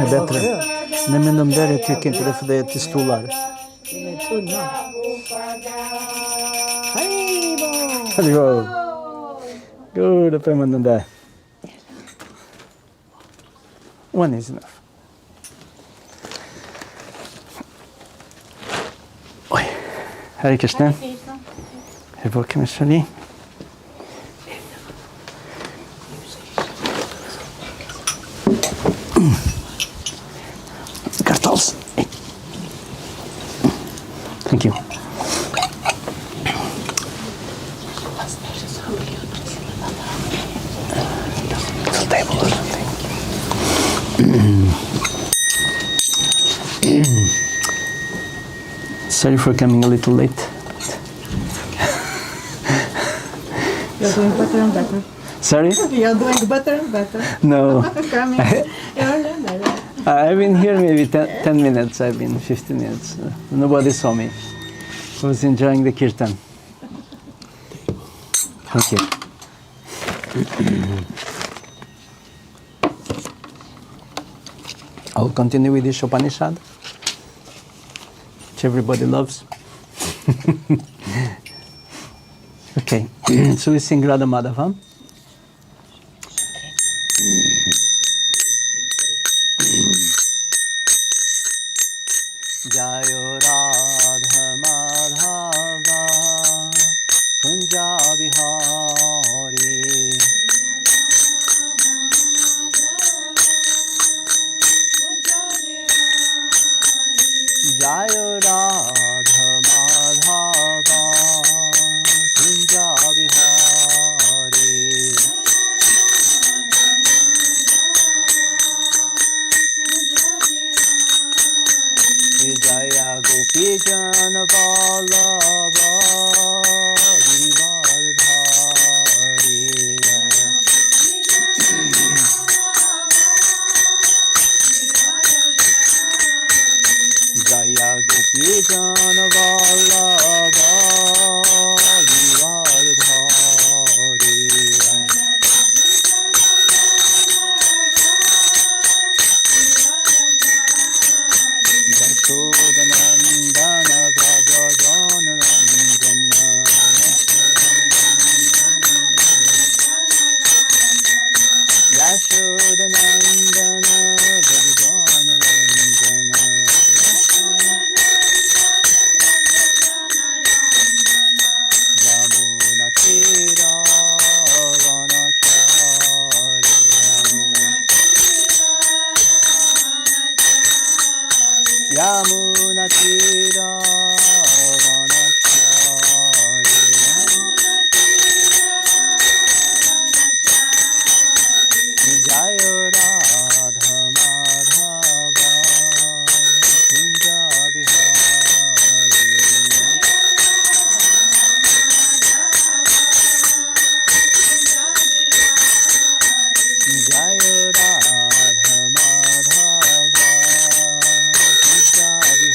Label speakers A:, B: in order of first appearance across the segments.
A: är bättre. Nej, men de där jag tycker inte det, för det är till stolar.
B: De är tunna.
A: Hallå! Gud, då får man den där. One is enough. Oj, Hare Krishna. Hur var kan vi sälja? Kartals. Thank you. Table or something. Sorry for coming a little late.
B: You're doing better and better.
A: Sorry?
B: You're doing better and better.
A: No.
B: Coming early and early.
A: I've been here maybe 10 minutes. I've been 15 minutes. Nobody saw me. I was enjoying the kirtan. Thank you. I'll continue with this Upanishad, which everybody loves. Okay, so we sing Radha Madhava. Jayo Radha Madhava Kunja Vihari Jayo Radha Madhava Kunja Vihari Jaya Gopi Jana Vallabha Girivardhari Jaya Gopi Jana Vallabha Girivardhari Yashodanandana Vrajajanarandana Yashodanandana Vrajajanarandana Yamuna Tira Yamuna Tira Jaya Radha Madhava Kunja Vihari Jaya Radha Madhava Kunja Vihari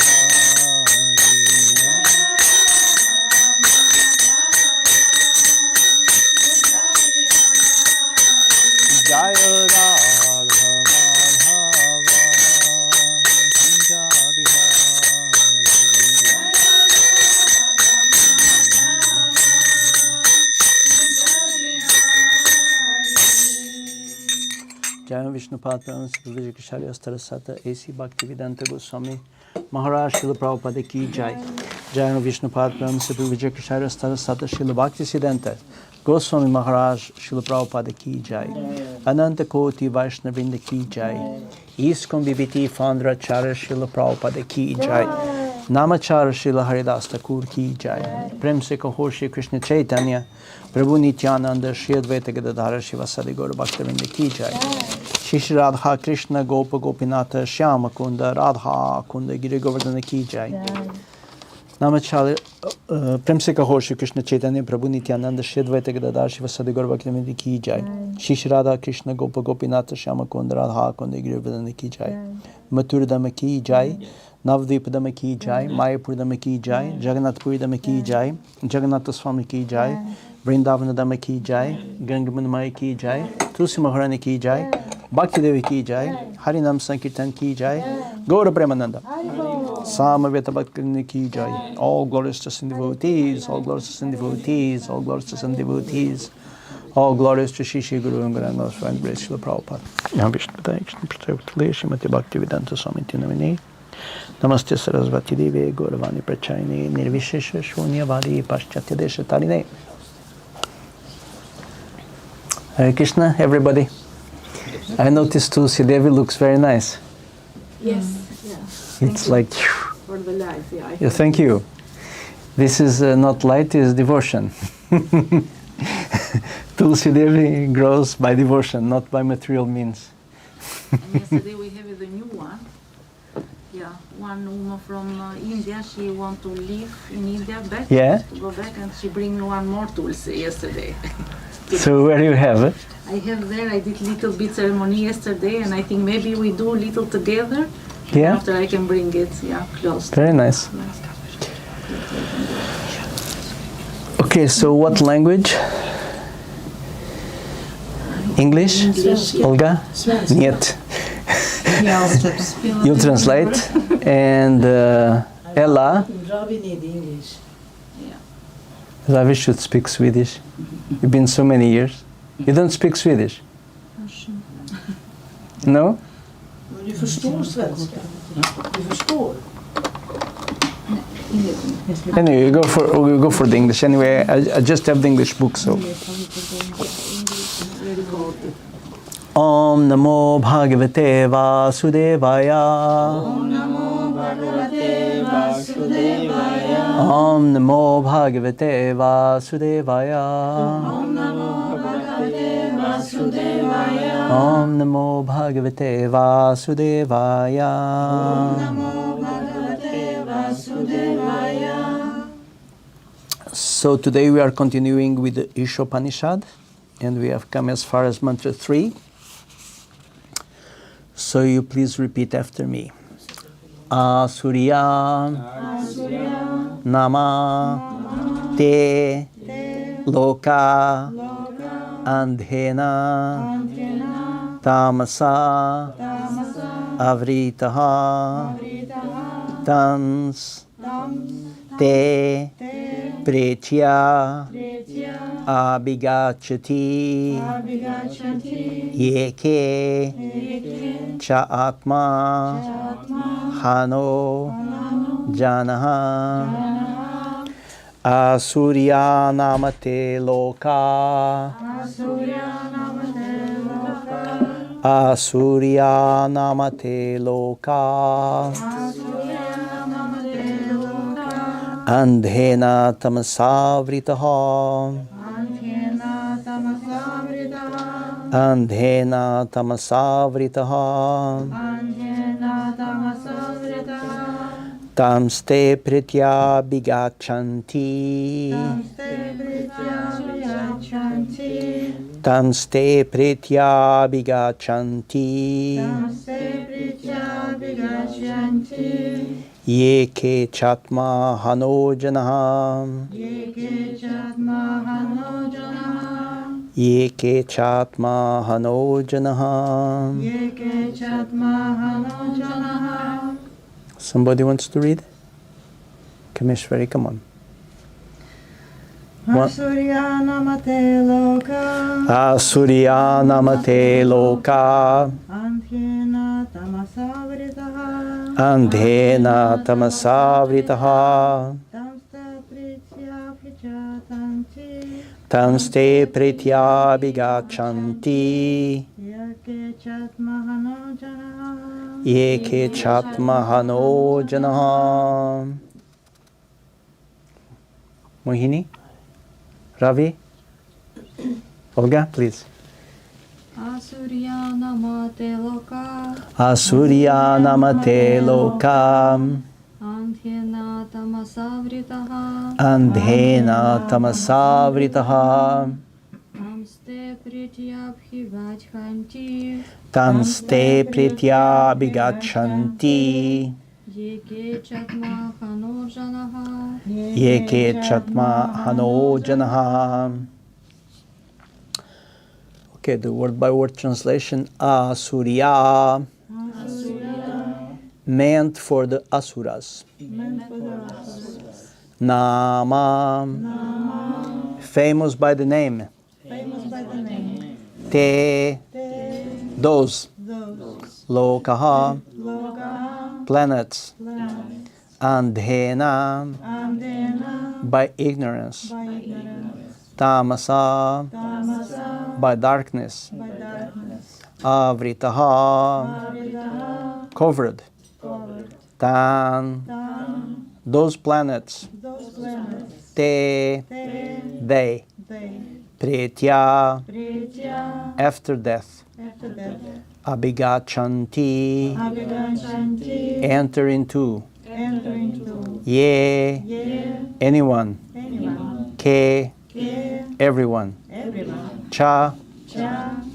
A: Jaya Radha Madhava Kunja Vihari Jai Vishnupad Prabhu Vijay Kishari Astarasata A.C. Bhaktivedanta Goswami Maharaj Srila Prabhupada Ki Jai Jai Vishnupad Prabhu Vijay Kishari Astarasata Srila Bhaktisiddhanta Goswami Maharaj Srila Prabhupada Ki Jai Ananta Koti Vaishnavinda Ki Jai ISKCON BBT Founder Acharya Srila Prabhupada Ki Jai Namacharya Srila Haridas Thakur Ki Jai Prem Se Kaho Shri Krishna Chaitanya Prabhu Nityananda Shri Advaita Gadadhara Shivasadi Gaura Bhaktavinda Ki Jai Shri Radha Krishna Gopa Gopinatha Shyama Kunda Radha Kunda Giri Govardhana Ki Jai Namacharya Prem Se Kaho Shri Krishna Chaitanya Prabhu Nityananda Shri Advaita Gadadhara Shivasadi Gaura Bhaktavinda Ki Jai Shri Radha Krishna Gopa Gopinatha Shyama Kunda Radha Kunda Giri Govardhana Ki Jai Mathura Dhamma Ki Jai Navdeep Dhamma Ki Jai Mayapur Dhamma Ki Jai Jagannath Puri Dhamma Ki Jai Jagannath Swami Ki Jai Vrindavan Dhamma Ki Jai Gangaman Mai Ki Jai Tulsi Maharani Ki Jai Bhakti Devi ki jai, Harinam Sankirtan ki jai, Gaura Premananda, Samaveta Bhakti ki jai. All glories to Sin devotees, all glories to Sin devotees, all glories to Sin devotees, all glories to Shishi Guru and Granada Swami Srila Prabhupada. Yam Vishnu Padai Krishna Prasthapatale Srimati Bhakti Vedanta Swami Tinamini Namaste Sarasvati Devi Gauravani Prachayane Nirvishesha Shunyavadi Paschatya Desha Tarine. Hare Krishna, everybody. I noticed Tulsi Devi looks very nice.
C: Yes.
A: It's like,
C: For the life, yeah.
A: yeah, thank you. This is not light, it's devotion. Tulsi Devi grows by devotion, not by material means.
C: And yesterday we have the new one. Yeah, one woman from India, she want to live in India back,
A: Yeah?
C: to go back, and she bring one more Tulsi yesterday.
A: So where do you have it?
C: I have there, I did little bit ceremony yesterday, and I think maybe we do little together.
A: Yeah?
C: After I can bring it, yeah, close.
A: Very nice. Okay, so what language? English?
C: English, yeah.
A: Olga? Нет. You'll translate. And Ella?
B: Ravi need English.
A: Ravi should speak Swedish. You've been so many years. You don't speak Swedish? No?
B: Men du förstår svenska. Du förstår.
A: Anyway, we go for the English. Anyway, I just have the English book, so. Om Namo Bhagavate Vasudevaya. Om Namo Bhagavate Vasudevaya. Om Namo Bhagavate Vasudevaya. Om Namo Bhagavate Vasudevaya. Om Namo Bhagavate Vasudevaya. Om Namo Bhagavate Vasudevaya. So today we are continuing with the Ishopanishad, and we have come as far as mantra 3. So you please repeat after me. Asurya, Nama, Te, Loka, Andhena, Tamasa, Avritaha, Tans, Te, Pretya, Abhigachati, Yeke, Cha Atma, Hano, Janaha, Asurya Namate Loka, Asurya Namate Loka, Andhena Tamasavritaha, Andhena Tamasavritaha, Tamste Pritya Bigachanti, Tamste Pritya Bigachanti, Yeke Chatma Hanojanaha, Yeke Chatma Hanojanaha. Somebody wants to read? Kameshwari, come on.
B: Asurya Namate Loka.
A: Asurya Namate Loka.
B: Andhena Tamasavritaha.
A: Andhena Tamasavritaha. Tamste Pritya Bigachanti. Yeke Chatmahano Janaha. Mohini? Ravi? Olga, please.
D: Asurya Namate Loka.
A: Asurya Namate Loka.
D: Andhena Tamasavritaha.
A: Andhena Tamasavritaha.
D: Tamste Prityabhivajhanti.
A: Tamste Pritya Bigachanti.
D: Yeke Chatma Hanojanaha.
A: Yeke Chatma Hanojanaha. Okay, the word-by-word translation, Asurya, meant for the Asuras. Nama, famous by the name. Te, those. Lokaha, planets. Andhena, by ignorance. Tamasa, by darkness. Avritaha, covered. Tan, those planets. Te, they. Pretya, after death. Abhigachanti, enter into. Ye, anyone. Ke, everyone. Cha,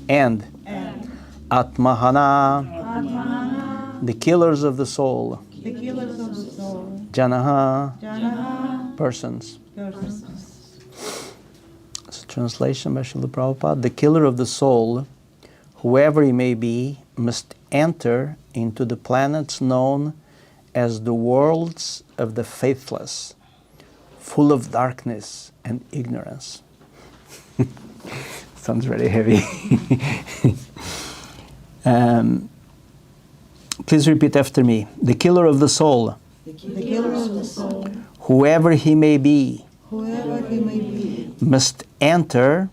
A: and. Atmahana, the killers of the soul. Janaha, persons. So translation by Srila Prabhupada, the killer of the soul, whoever he may be, must enter into the planets known as the worlds of the faithless, full of darkness and ignorance. Sounds very heavy. Please repeat after me. The killer of the soul, whoever he may be, must enter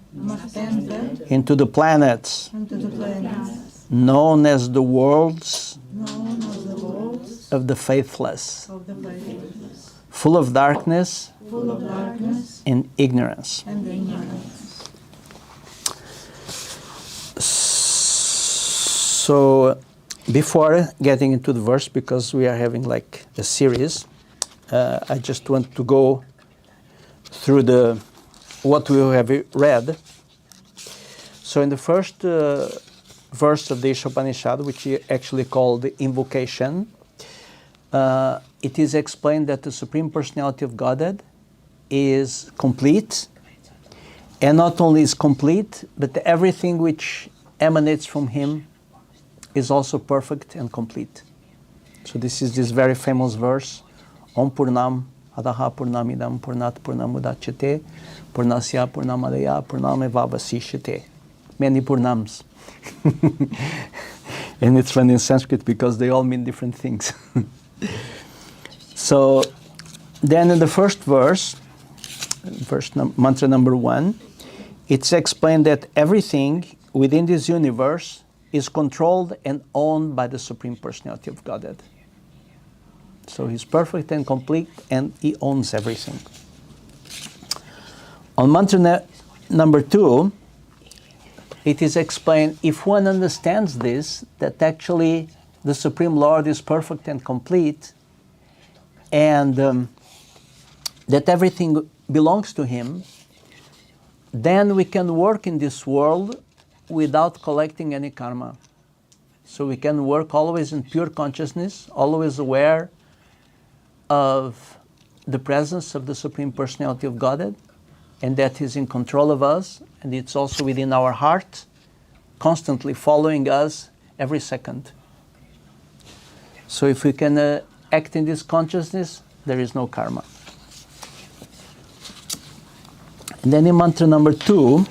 A: into the planets known as the worlds of the faithless, full of darkness and ignorance. So, before getting into the verse, because we are having like a series, I just want to go through what we have read. So in the first verse of the Ishopanishad, which is actually called the invocation, it is explained that the Supreme Personality of Godhead is complete, and not only is complete, but everything which emanates from Him is also perfect and complete. So this is this very famous verse, Om Purnam Adaha Purnamidam Purnat Purnamudachyate Purnasya Purnamadaya Purnamevavasishyate. Many Purnams. And it's funny in Sanskrit because they all mean different things. So then in the first verse, mantra number 1, it's explained that everything within this universe is controlled and owned by the Supreme Personality of Godhead. So He's perfect and complete, and He owns everything. On mantra number 2, it is explained, if one understands this, that actually the Supreme Lord is perfect and complete, and that everything belongs to Him, then we can work in this world without collecting any karma. So we can work always in pure consciousness, always aware of the presence of the Supreme Personality of Godhead, and that He's in control of us, and it's also within our heart, constantly following us every second. So if we can act in this consciousness, there is no karma. And then in mantra number 2,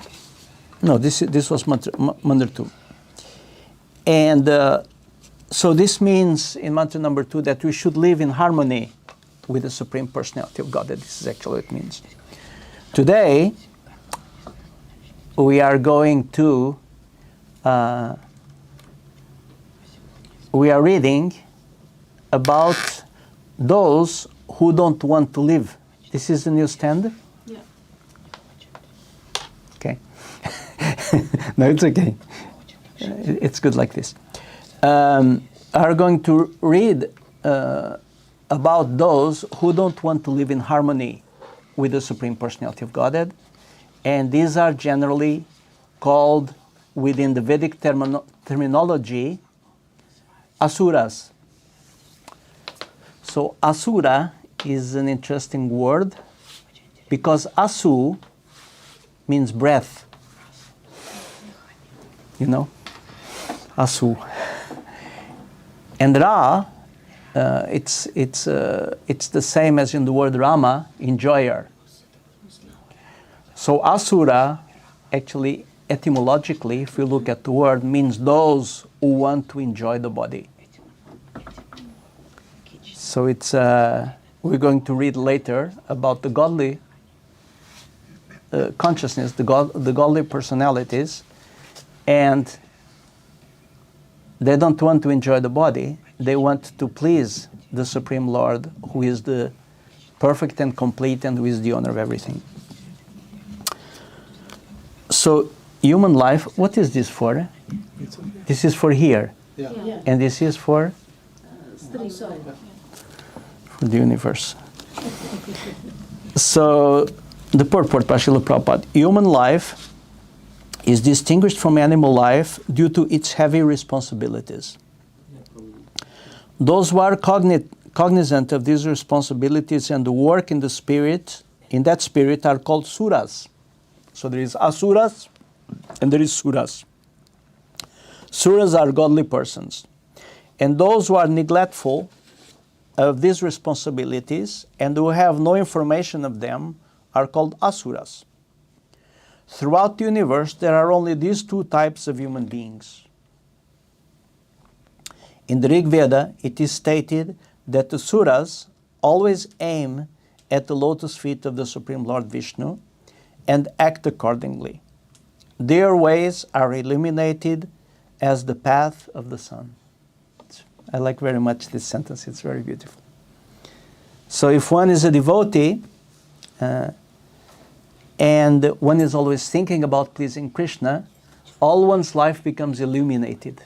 A: no, this was mantra 2. And so this means in mantra number 2 that we should live in harmony with the Supreme Personality of Godhead. This is actually what it means. Today, we are going to, we are reading about those who don't want to live. This is the new stand?
C: Yeah.
A: Okay. No, it's okay. It's good like this. Are going to read about those who don't want to live in harmony with the Supreme Personality of Godhead. And these are generally called, within the Vedic terminology, asuras. So asura is an interesting word because asu means breath. you know, Asu. And Ra, it's the same as in the word Rama, enjoyer. So Asura, actually, etymologically, if we look at the word, means those who want to enjoy the body. So it's we're going to read later about the godly consciousness, the godly personalities, and they don't want to enjoy the body. They want to please the Supreme Lord, who is the perfect and complete and who is the owner of everything. So human life, what is this for? This is for here.
B: Yeah.
A: And this is for
B: Outside.
A: the universe. So the purport by Srila Prabhupada: human life is distinguished from animal life due to its heavy responsibilities. Those who are cognizant of these responsibilities and work in the spirit, in that spirit, are called suras. So there is asuras and there is suras. Suras are godly persons. And those who are neglectful of these responsibilities and who have no information of them are called asuras. Throughout the universe, there are only these two types of human beings. In the Rig Veda, it is stated that the suras always aim at the lotus feet of the Supreme Lord Vishnu and act accordingly. Their ways are illuminated as the path of the sun. I like very much this sentence, it's very beautiful. So if one is a devotee, and one is always thinking about pleasing Krishna, all one's life becomes illuminated.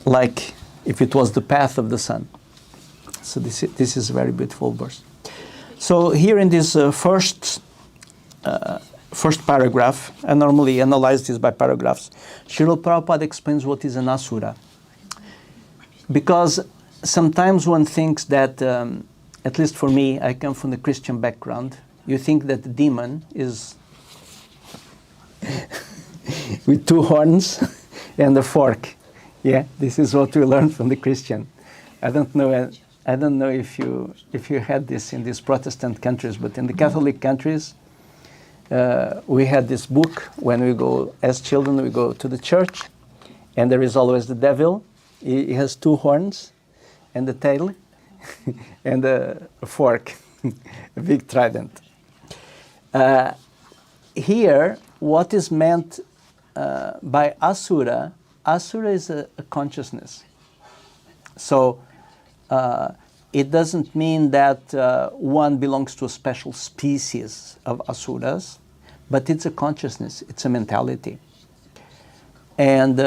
A: Like if it was the path of the sun. So this is a very beautiful verse. So here in this first paragraph, I normally analyze this by paragraphs, Srila Prabhupada explains what is an asura. Because sometimes one thinks that, at least for me, I come from the Christian background, you think that the demon is with two horns and a fork. Yeah, this is what we learn from the Christian. I don't know if you had this in these Protestant countries, but in the Catholic countries, we had this book when we go, as children, we go to the church, and there is always the devil. He has two horns and a tail and a fork, a big trident. Here, what is meant by asura, asura is a consciousness. So it doesn't mean that one belongs to a special species of asuras, but it's a consciousness, it's a mentality. And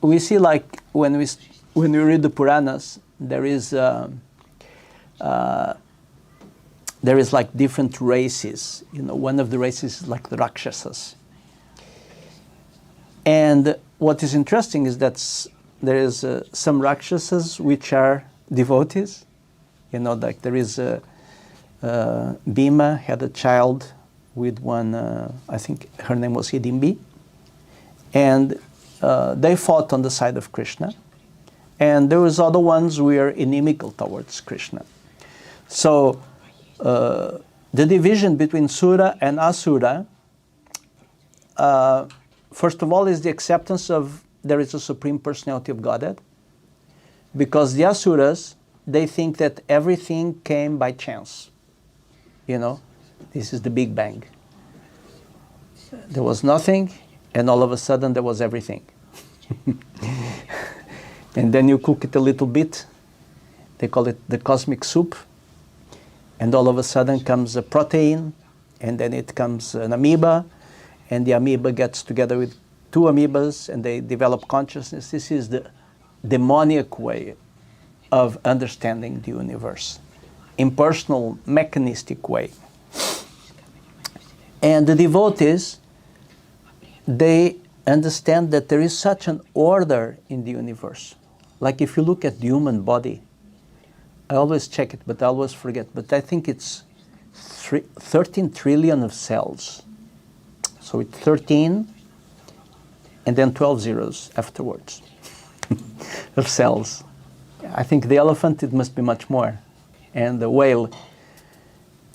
A: we see, like when we read the Puranas, there is like different races. You know, one of the races is like the Rakshasas. And what is interesting is that there is some Rakshasas which are devotees. You know, like there is Bhima had a child with one, I think her name was Hidimbi. And they fought on the side of Krishna. And there was other ones who were inimical towards Krishna. So the division between Sura and Asura, first of all, is the acceptance of there is a Supreme Personality of Godhead. Because the Asuras, they think that everything came by chance. You know, this is the Big Bang. There was nothing, and all of a sudden there was everything. And then you cook it a little bit. They call it the cosmic soup. And all of a sudden comes a protein, and then it comes an amoeba, and the amoeba gets together with two amoebas, and they develop consciousness. This is the demoniac way of understanding the universe. Impersonal, mechanistic way. And the devotees, they understand that there is such an order in the universe. Like if you look at the human body, I always check it, but I always forget. But I think it's 13 trillion of cells. So it's 13 and then 12 zeros afterwards of cells. I think the elephant, it must be much more. And the whale.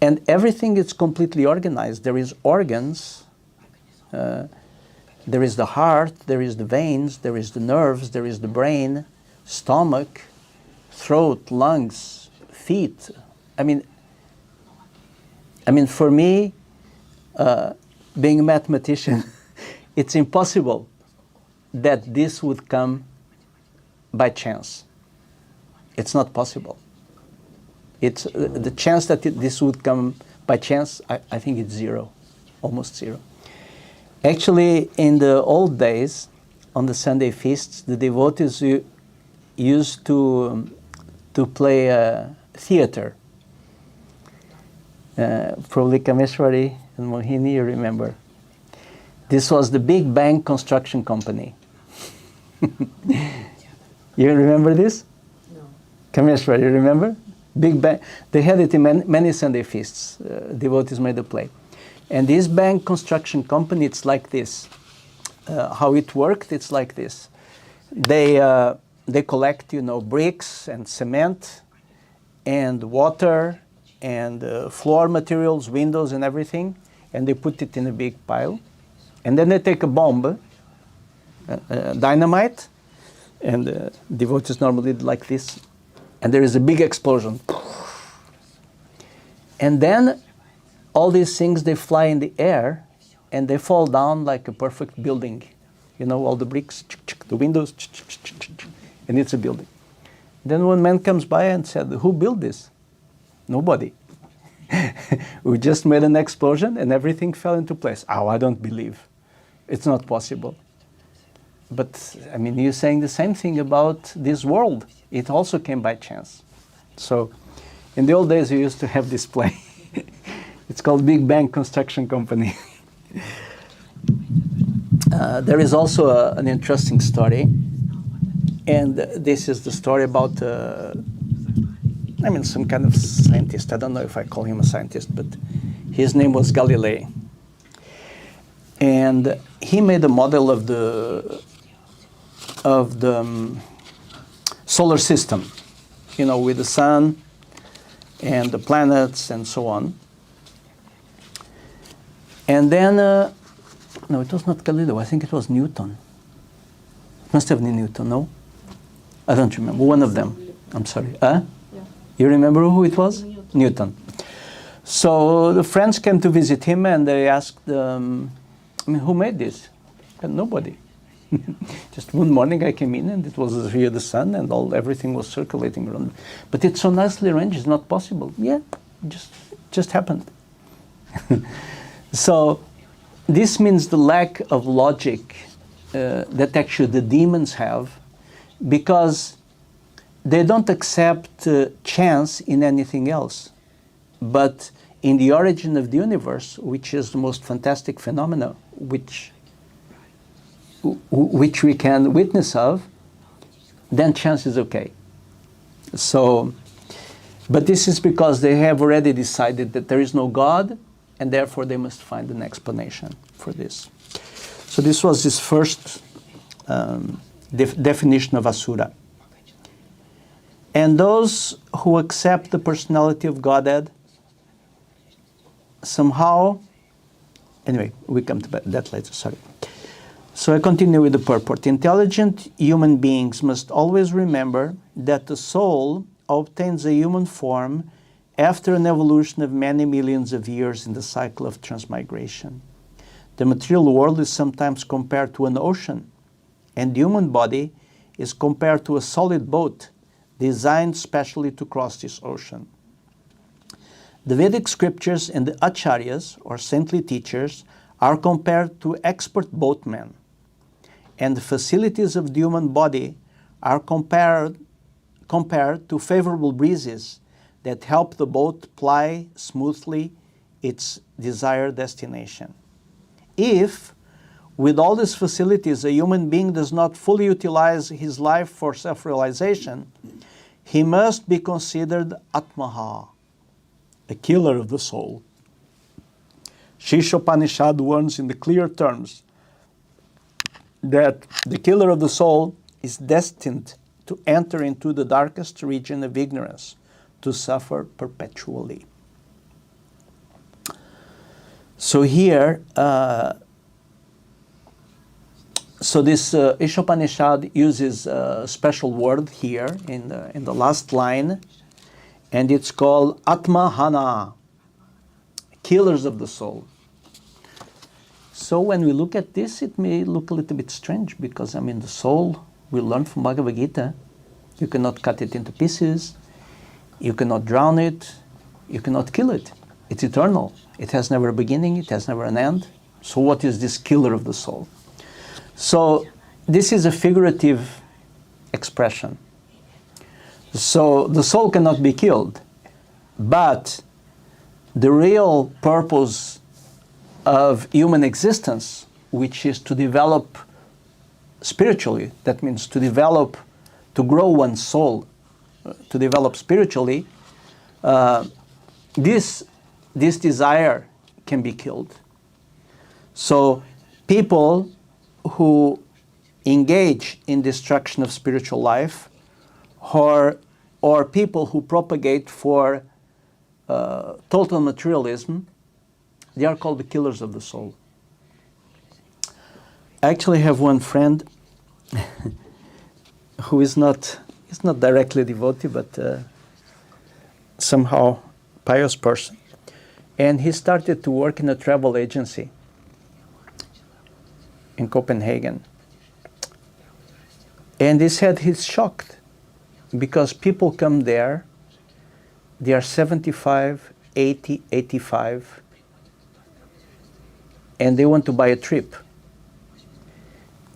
A: And everything is completely organized. There is organs, there is the heart, there is the veins, there is the nerves, there is the brain, stomach, throat, lungs, feet. I mean, for me, being a mathematician, it's impossible that this would come by chance. It's not possible. It's the chance that this would come by chance, I think it's zero, almost zero. Actually, in the old days, on the Sunday feasts, the devotees used to play theater. Probably Kameshwari and Mohini, you remember. This was the Big Bang Construction Company. You remember this?
B: No.
A: Kameshwari, you remember? Big Bang. They had it in many Sunday feasts. Devotees made the play. And this bank construction company, it's like this. How it worked, it's like this. They collect, bricks and cement and water and floor materials, windows and everything, and they put it in a big pile. And then they take a bomb, dynamite, and devotees normally do like this. And there is a big explosion. And then all these things, they fly in the air and they fall down like a perfect building. All the bricks, the windows, and it's a building. Then one man comes by and said, "Who built this?" Nobody. We just made an explosion and everything fell into place. Oh, I don't believe. It's not possible. But, you're saying the same thing about this world. It also came by chance. So, in the old days, we used to have this play. It's called Big Bang Construction Company. There is also an interesting story. And this is the story about, some kind of scientist. I don't know if I call him a scientist, but his name was Galilei. And he made a model of the solar system, with the sun and the planets and so on. And then, no, it was not Galileo. I think it was Newton. It must have been Newton, no? I don't remember. One of them. I'm sorry.
C: Yeah.
A: You remember who it was? Newton. So the friends came to visit him and they asked, who made this? And nobody. Just one morning I came in and it was here the sun and everything was circulating around. But it's so nicely arranged, it's not possible. Yeah, just happened. So this means the lack of logic that actually the demons have, because they don't accept chance in anything else. But in the origin of the universe, which is the most fantastic phenomena, which we can witness of, then chance is okay. So, but this is because they have already decided that there is no God, and therefore they must find an explanation for this. So this was his first definition of Asura. And those who accept the personality of Godhead, somehow, anyway, we come to that later, sorry. So I continue with the purport. Intelligent human beings must always remember that the soul obtains a human form after an evolution of many millions of years in the cycle of transmigration. The material world is sometimes compared to an ocean, and the human body is compared to a solid boat designed specially to cross this ocean. The Vedic scriptures and the acharyas, or saintly teachers, are compared to expert boatmen, and the facilities of the human body are compared to favorable breezes that help the boat ply smoothly its desired destination. If, with all these facilities, a human being does not fully utilize his life for self-realization, he must be considered Atmaha, a killer of the soul. Shishopanishad warns in the clear terms that the killer of the soul is destined to enter into the darkest region of ignorance, to suffer perpetually. So here, so this Ishopanishad uses a special word here in the last line, and it's called Atmahana, killers of the soul. So when we look at this, it may look a little bit strange, because I mean the soul, we learn from Bhagavad Gita, you cannot cut it into pieces, you cannot drown it, you cannot kill it. It's eternal. It has never a beginning, it has never an end. So what is this killer of the soul? So this is a figurative expression. So the soul cannot be killed, but the real purpose of human existence, which is to develop spiritually, that means to develop, to grow one's soul, to develop spiritually, this desire can be killed. So people who engage in destruction of spiritual life, or people who propagate for total materialism, they are called the killers of the soul. I actually have one friend who is not directly devotee, but somehow pious person. And he started to work in a travel agency in Copenhagen. And he said he's shocked because people come there, they are 75, 80, 85, and they want to buy a trip.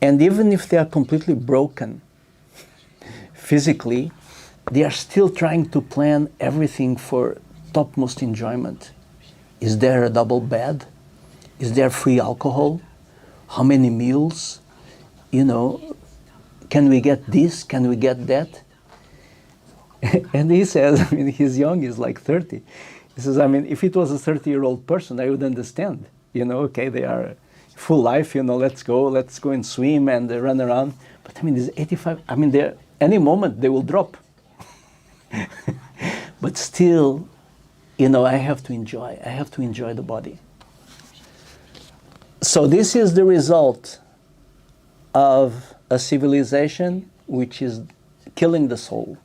A: And even if they are completely broken physically, they are still trying to plan everything for topmost enjoyment. Is there a double bed? Is there free alcohol? How many meals? You know, can we get this? Can we get that? And he says, I mean, he's young, he's like 30. He says, I mean, if it was a 30-year-old person, I would understand. You know, okay, they are full life, you know, let's go and swim and run around. But I mean, this 85, I mean, any moment they will drop. But still, you know, I have to enjoy the body. So this is the result of a civilization which is killing the soul.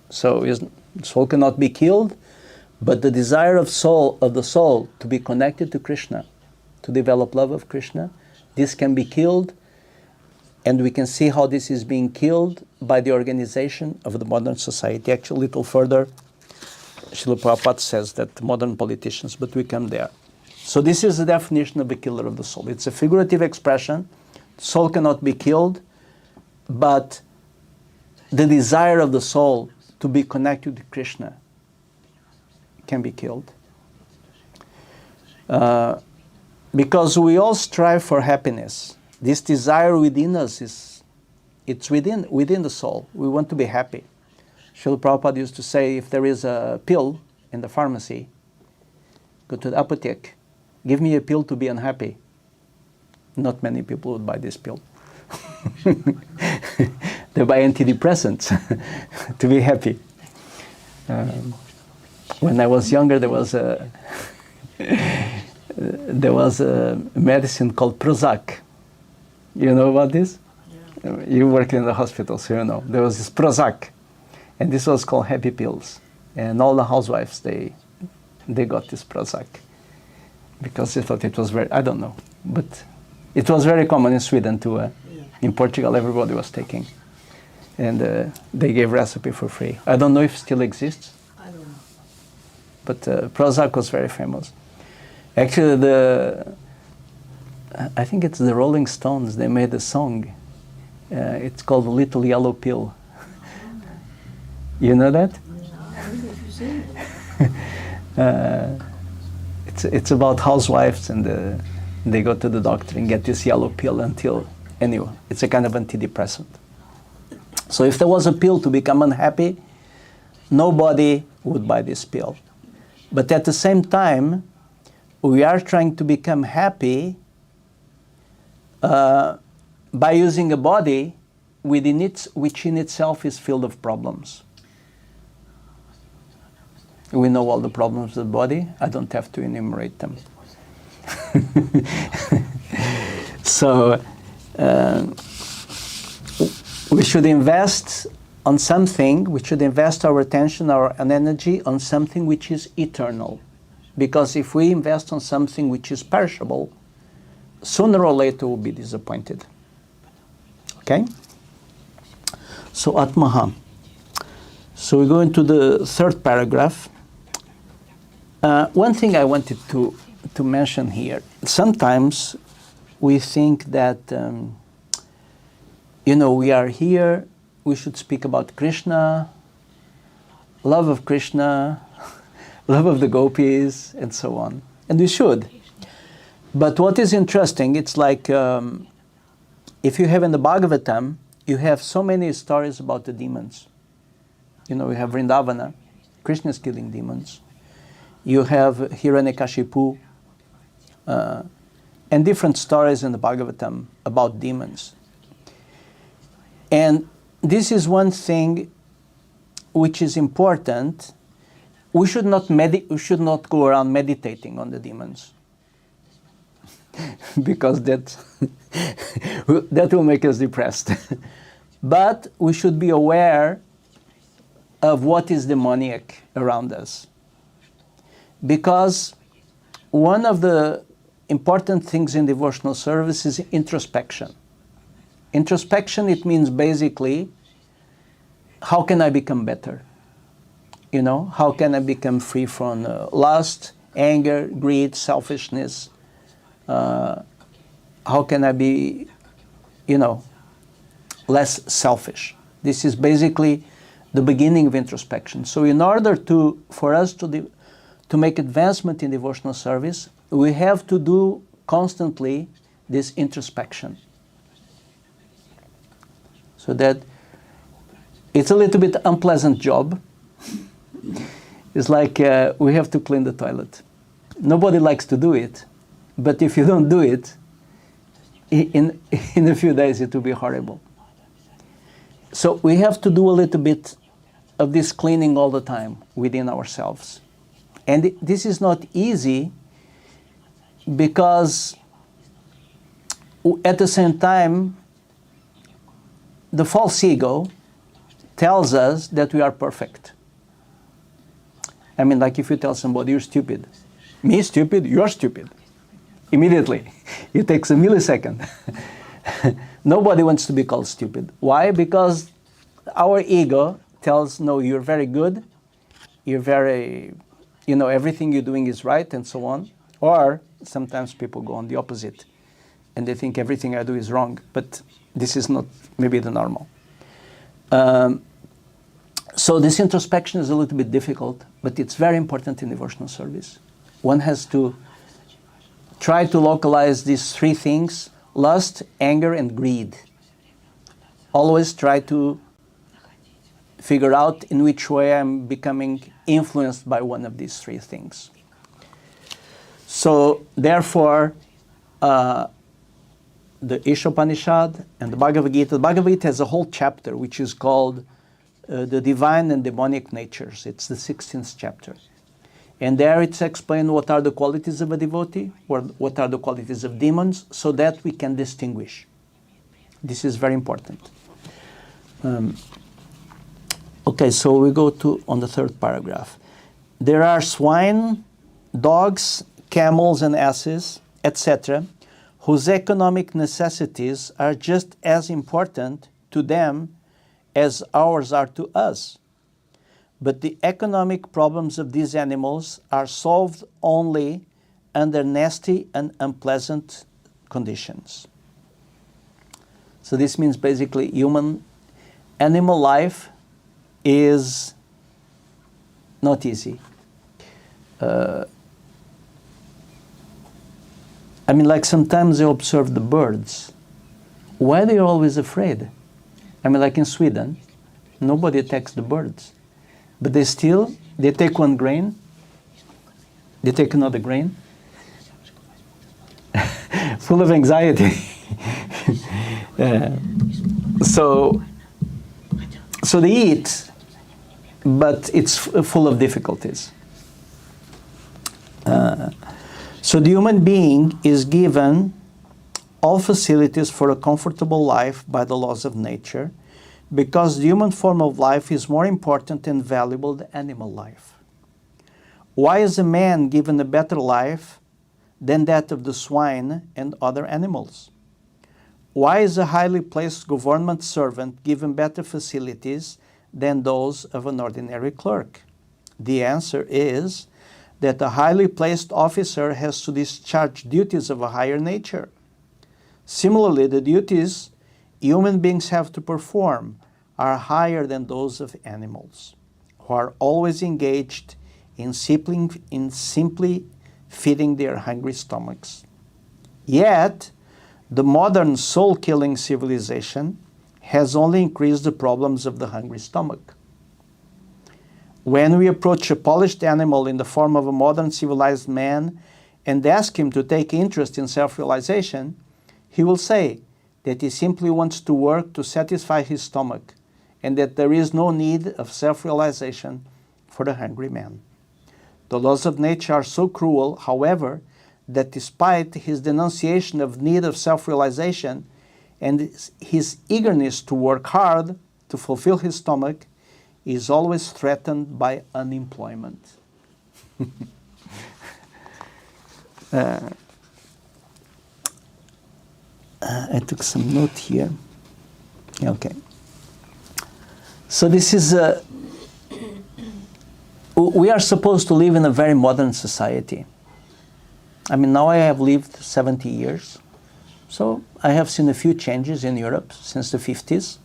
A: So the soul cannot be killed, but the desire of the soul to be connected to Krishna, to develop love of Krishna, this can be killed, and we can see how this is being killed by the organization of the modern society. Actually, a little further, Srila Prabhupada says that modern politicians, but we come there. So this is the definition of the killer of the soul. It's a figurative expression. The soul cannot be killed, but the desire of the soul to be connected to Krishna can be killed. Because we all strive for happiness. This desire within us it's within the soul. We want to be happy. Srila Prabhupada used to say, if there is a pill in the pharmacy, go to the apotheke, give me a pill to be unhappy. Not many people would buy this pill. They buy antidepressants to be happy. When I was younger, there was a medicine called Prozac. You know about this? Yeah. You work in the hospital, so you know. There was this Prozac, and this was called happy pills. And all the housewives, they got this Prozac because they thought it was very, I don't know, but it was very common in Sweden too. In Portugal, everybody was taking. And they gave recipe for free. I don't know if it still exists.
B: I don't know.
A: But Prozac was very famous. Actually, I think it's the Rolling Stones, they made a song. It's called The Little Yellow Pill. You know that? It's about housewives and they go to the doctor and get this yellow pill until, anyway, it's a kind of antidepressant. So if there was a pill to become unhappy, nobody would buy this pill. But at the same time, we are trying to become happy by using a body within which in itself is filled of problems. We know all the problems of the body. I don't have to enumerate them. So we should invest on something, we should invest our attention, and energy on something which is eternal. Because if we invest on something which is perishable, sooner or later we'll be disappointed. Okay? So Atmaha. So we go into the third paragraph. One thing I wanted to mention here. Sometimes we think that, we are here, we should speak about Krishna, love of Krishna, love of the gopis, and so on. And we should. But what is interesting, it's like if you have in the Bhagavatam, you have so many stories about the demons. You have Vrindavana, Krishna is killing demons. You have Hiranyakashipu, and different stories in the Bhagavatam about demons. And this is one thing which is important. We should not go around meditating on the demons. Because that will make us depressed. But we should be aware of what is demoniac around us. Because one of the important things in devotional service is introspection. Introspection, it means basically, how can I become better? How can I become free from lust, anger, greed, selfishness? How can I be, less selfish? This is basically the beginning of introspection. So in order for us to make advancement in devotional service, we have to do constantly this introspection. So that it's a little bit unpleasant job. It's like we have to clean the toilet. Nobody likes to do it, but if you don't do it, in a few days it will be horrible. So we have to do a little bit of this cleaning all the time within ourselves. And this is not easy because at the same time, the false ego tells us that we are perfect. I mean, like if you tell somebody, you're stupid. Me stupid? You're stupid. Immediately. It takes a millisecond. Nobody wants to be called stupid. Why? Because our ego tells, no, you're very good. You're very, everything you're doing is right and so on. Or sometimes people go on the opposite and they think everything I do is wrong. But this is not maybe the normal. So this introspection is a little bit difficult, but it's very important in devotional service. One has to try to localize these three things: lust, anger, and greed. Always try to figure out in which way I'm becoming influenced by one of these three things. So therefore, the Ishopanishad and the Bhagavad Gita. The Bhagavad Gita has a whole chapter which is called the Divine and Demonic Natures. It's the 16th chapter. And there it's explained what are the qualities of a devotee, or what are the qualities of demons, so that we can distinguish. This is very important. Okay, so we go on the third paragraph. There are swine, dogs, camels and asses, etc., whose economic necessities are just as important to them as ours are to us. But the economic problems of these animals are solved only under nasty and unpleasant conditions. So this means basically animal life is not easy. Like sometimes I observe the birds. Why are they always afraid? Like in Sweden, nobody attacks the birds. But they take one grain, they take another grain, full of anxiety. So they eat, but it's full of difficulties. So the human being is given all facilities for a comfortable life by the laws of nature, because the human form of life is more important and valuable than animal life. Why is a man given a better life than that of the swine and other animals? Why is a highly placed government servant given better facilities than those of an ordinary clerk? The answer is that a highly placed officer has to discharge duties of a higher nature. Similarly, the duties human beings have to perform are higher than those of animals, who are always engaged in simply feeding their hungry stomachs. Yet, the modern soul-killing civilization has only increased the problems of the hungry stomach. When we approach a polished animal in the form of a modern civilized man and ask him to take interest in self-realization, he will say that he simply wants to work to satisfy his stomach and that there is no need of self-realization for the hungry man. The laws of nature are so cruel, however, that despite his denunciation of need of self-realization and his eagerness to work hard to fulfill his stomach, he is always threatened by unemployment. I took some note here. Okay. So this is we are supposed to live in a very modern society. I mean, now I have lived 70 years, so I have seen a few changes in Europe since the 50s.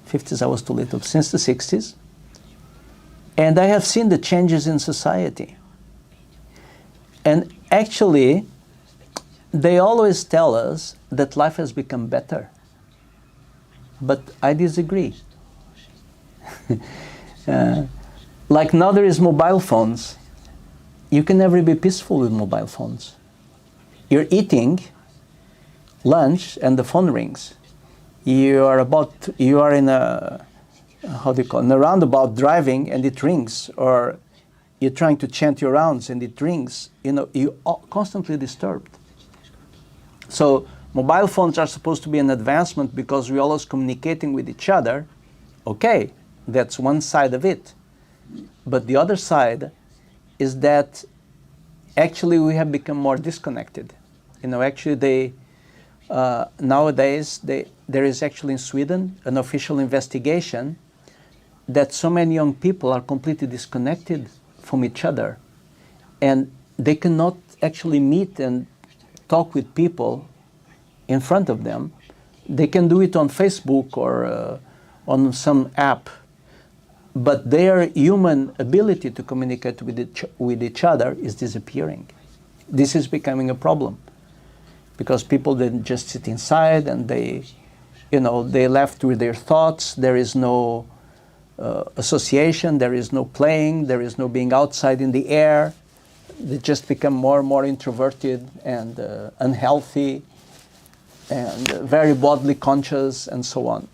A: 50s I was too little, since the 60s. And I have seen the changes in society. And actually, they always tell us that life has become better. But I disagree. Like now there is mobile phones. You can never be peaceful with mobile phones. You're eating lunch and the phone rings. You are in a, in a roundabout driving and it rings, or you're trying to chant your rounds and it rings. You know, you are constantly disturbed. So mobile phones are supposed to be an advancement because we're always communicating with each other. Okay, that's one side of it. But the other side is that actually we have become more disconnected. You know, actually nowadays there is actually in Sweden an official investigation that so many young people are completely disconnected from each other, and they cannot actually meet and talk with people in front of them. They can do it on Facebook or on some app, but their human ability to communicate with each other is disappearing. This is becoming a problem because people then just sit inside and they left with their thoughts. There is no association, there is no playing, there is no being outside in the air. They just become more and more introverted and unhealthy and very bodily conscious and so on.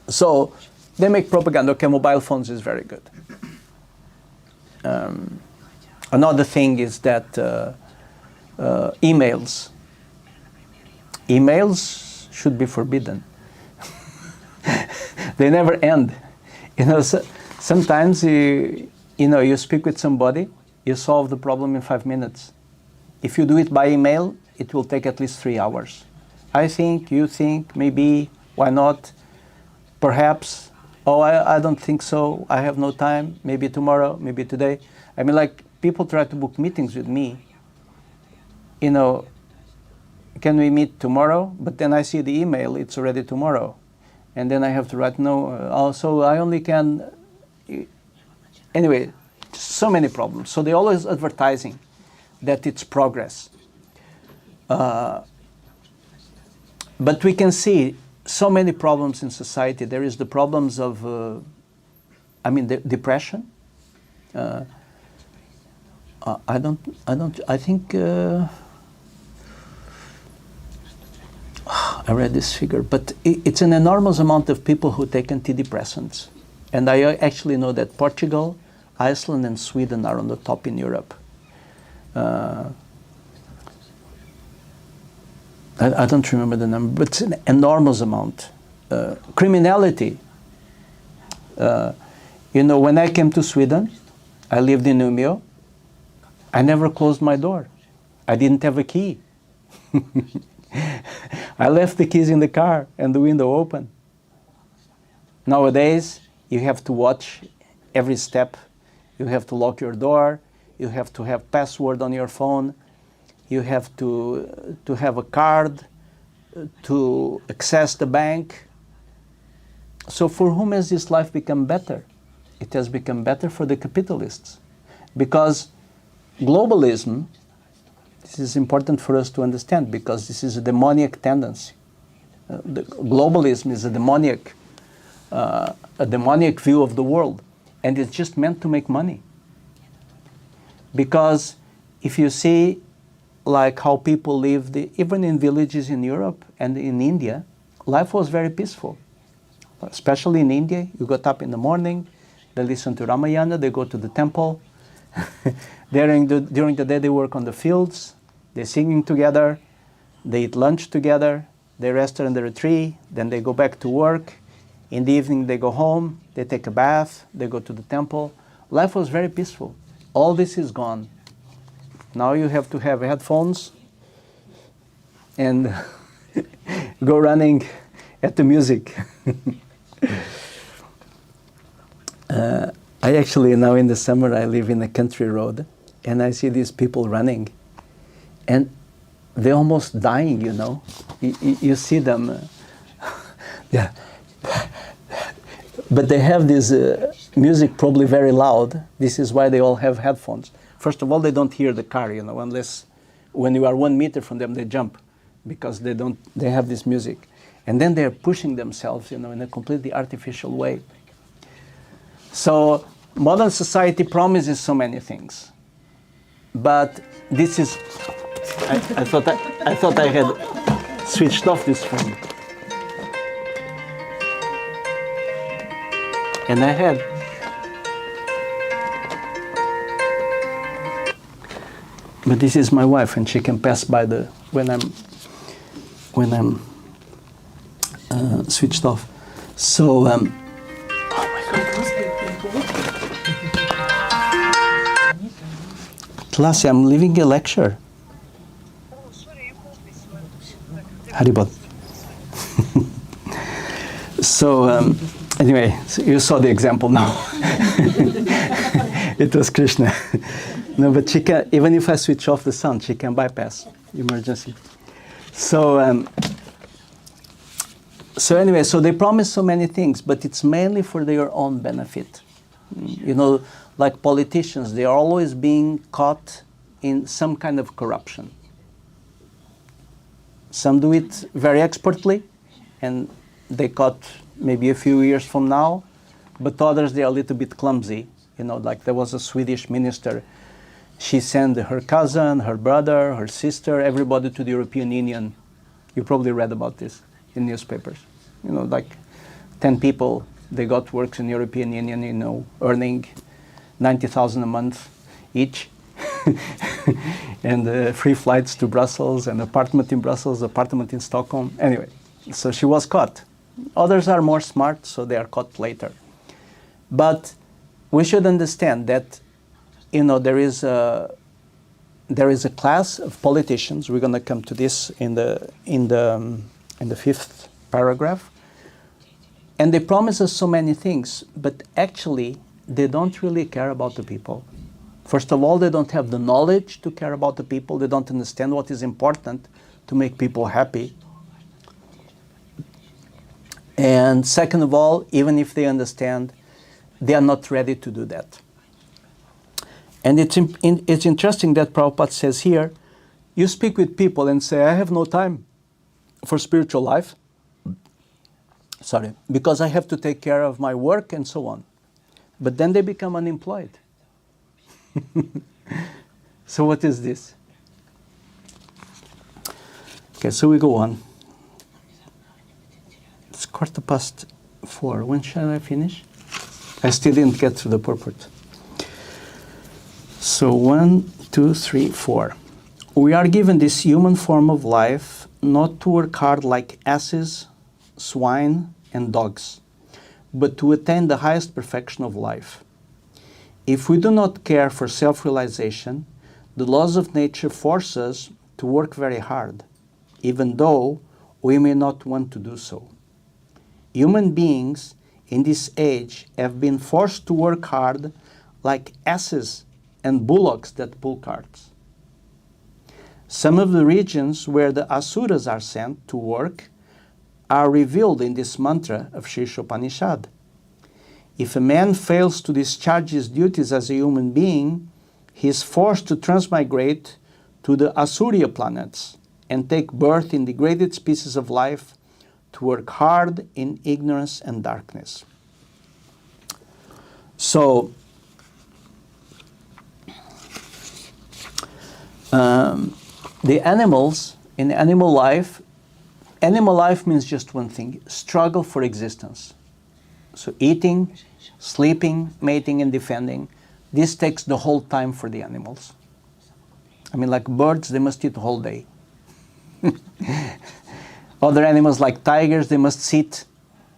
A: So they make propaganda. Okay, mobile phones is very good. Another thing is that emails should be forbidden. They never end. You know, sometimes you speak with somebody, you solve the problem in 5 minutes. If you do it by email, it will take at least 3 hours. I think, you think, maybe, why not? Perhaps, I don't think so, I have no time, maybe tomorrow, maybe today. I mean, like, people try to book meetings with me. You know, can we meet tomorrow? But then I see the email, it's already tomorrow. And then I have to write, no, so I only can, anyway, so many problems. So they're always advertising that it's progress. But we can see so many problems in society. There is the problems of, the depression. I think read this figure, but it's an enormous amount of people who take antidepressants. And I actually know that Portugal, Iceland, and Sweden are on the top in Europe. I don't remember the number, but it's an enormous amount. Criminality. When I came to Sweden, I lived in Umeå. I never closed my door. I didn't have a key. I left the keys in the car and the window open. Nowadays, you have to watch every step. You have to lock your door. You have to have password on your phone. You have to have a card to access the bank. So for whom has this life become better? It has become better for the capitalists. Because globalism, this is important for us to understand, because this is a demoniac tendency. Globalism is a demoniac view of the world, and it's just meant to make money. Because if you see like how people lived, even in villages in Europe and in India, life was very peaceful. Especially in India, you got up in the morning, they listen to Ramayana, they go to the temple. During the day they work on the fields, they're singing together, they eat lunch together, they rest under a tree, then they go back to work. In the evening they go home, they take a bath, they go to the temple. Life was very peaceful. All this is gone. Now you have to have headphones and go running at the music. I actually, now in the summer, I live in a country road, and I see these people running, and they're almost dying, You see them, yeah. But they have this music probably very loud. This is why they all have headphones. First of all, they don't hear the car, unless when you are 1 meter from them, they jump, because they have this music. And then they're pushing themselves, in a completely artificial way. So modern society promises so many things, but this is. I thought I had switched off this phone, and I had. But this is my wife, and she can pass by when I'm switched off. So. Oh my God. Tlasi, I'm leaving a lecture. Haribol. So anyway, so you saw the example now. It was Krishna. No, but she can, even if I switch off the sound, she can bypass emergency. So anyway, so they promise so many things, but it's mainly for their own benefit. Like politicians, they are always being caught in some kind of corruption. Some do it very expertly, and they caught maybe a few years from now, but others, they are a little bit clumsy. Like there was a Swedish minister. She sent her cousin, her brother, her sister, everybody to the European Union. You probably read about this in newspapers. Like 10 people, they got works in the European Union, earning 90,000 a month each. And free flights to Brussels, an apartment in Brussels, apartment in Stockholm. Anyway, so she was caught. Others are more smart, so they are caught later. But we should understand that, there is a class of politicians. We're going to come to this in the 5th paragraph. And they promise us so many things, but actually they don't really care about the people. First of all, they don't have the knowledge to care about the people. They don't understand what is important to make people happy. And second of all, even if they understand, they are not ready to do that. And it's interesting that Prabhupada says here, you speak with people and say, I have no time for spiritual life. Because I have to take care of my work and so on. But then they become unemployed. So what is this? Okay, so we go on. 4:15. When shall I finish? I still didn't get through the purport. So 1, 2, 3, 4. We are given this human form of life not to work hard like asses, swine, and dogs, but to attain the highest perfection of life. If we do not care for self-realization, the laws of nature force us to work very hard, even though we may not want to do so. Human beings in this age have been forced to work hard like asses and bullocks that pull carts. Some of the regions where the asuras are sent to work are revealed in this mantra of Shishopanishad. If a man fails to discharge his duties as a human being, he is forced to transmigrate to the Asurya planets and take birth in degraded species of life to work hard in ignorance and darkness. So, the animals, in animal life means just one thing: struggle for existence. So eating, sleeping, mating, and defending, this takes the whole time for the animals. I mean, like birds, they must eat the whole day. Other animals like tigers, they must sit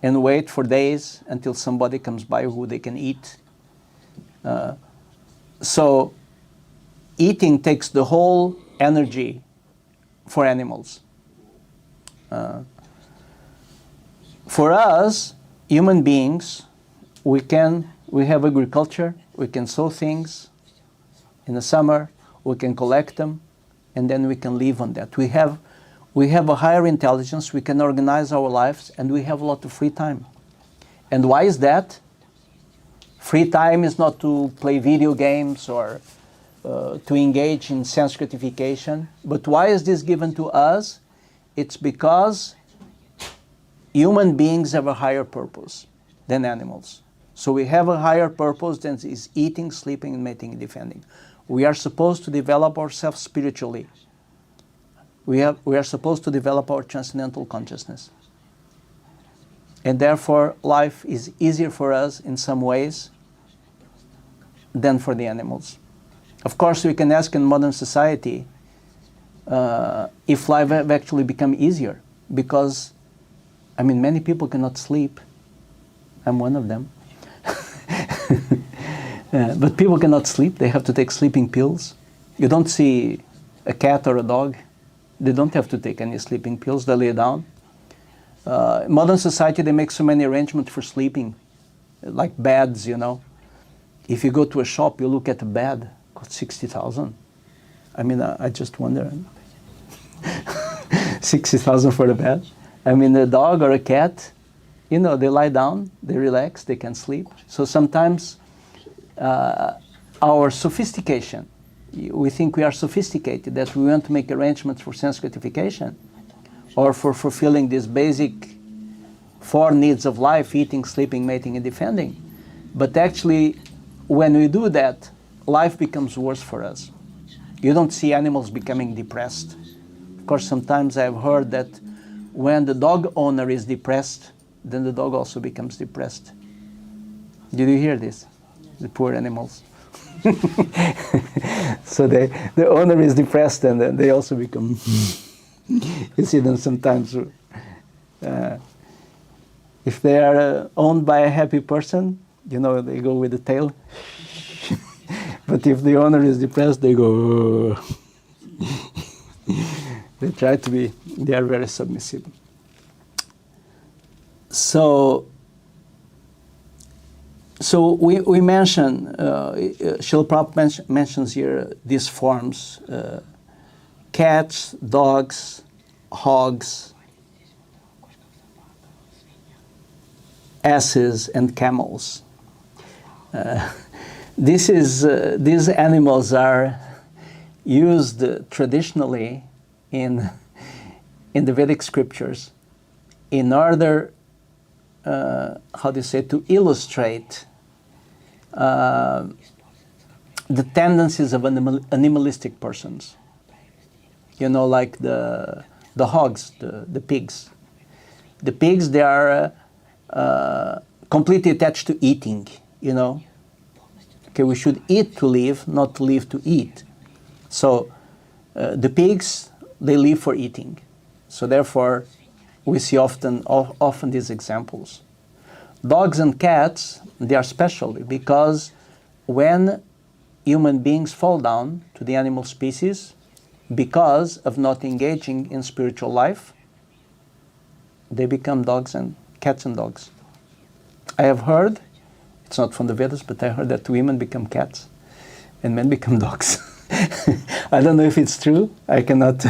A: and wait for days until somebody comes by who they can eat. So eating takes the whole energy for animals. For us, human beings, we have agriculture, we can sow things in the summer, we can collect them, and then we can live on that. We have a higher intelligence, we can organize our lives, and we have a lot of free time. And why is that? Free time is not to play video games or to engage in sense gratification. But why is this given to us? It's because human beings have a higher purpose than animals. So we have a higher purpose than is eating, sleeping, and mating and defending. We are supposed to develop ourselves spiritually. We are supposed to develop our transcendental consciousness. And therefore, life is easier for us in some ways than for the animals. Of course, we can ask in modern society if life have actually become easier, because, I mean, many people cannot sleep. I'm one of them. But people cannot sleep. They have to take sleeping pills. You don't see a cat or a dog. They don't have to take any sleeping pills. They lay down. In modern society, they make so many arrangements for sleeping, like beds, you know. If you go to a shop, you look at a bed, cost 60,000. I mean, I just wonder. 60,000 for the bed. I mean, a dog or a cat, you know, they lie down, they relax, they can sleep. So sometimes our sophistication, we think we are sophisticated, that we want to make arrangements for sense gratification or for fulfilling these basic 4 needs of life: eating, sleeping, mating, and defending. But actually, when we do that, life becomes worse for us. You don't see animals becoming depressed. Of course, sometimes I've heard that when the dog owner is depressed, then the dog also becomes depressed. Did you hear this? The poor animals. So the owner is depressed, and then they also become... You see them sometimes. If they are owned by a happy person, you know, they go with the tail. But if the owner is depressed, they go... They are very submissive. So we mention, Srila Prabhupada mentions here these forms: cats, dogs, hogs, asses, and camels. These animals are used traditionally in the Vedic scriptures in order, to illustrate the tendencies of animalistic persons. You know, like the hogs, the pigs. The pigs, they are completely attached to eating, you know. Okay, we should eat to live, not live to eat. So the pigs, they live for eating. So therefore, we see often these examples. Dogs and cats, they are special because when human beings fall down to the animal species because of not engaging in spiritual life, they become cats and dogs. I have heard, it's not from the Vedas, but I heard that women become cats and men become dogs. I don't know if it's true. I cannot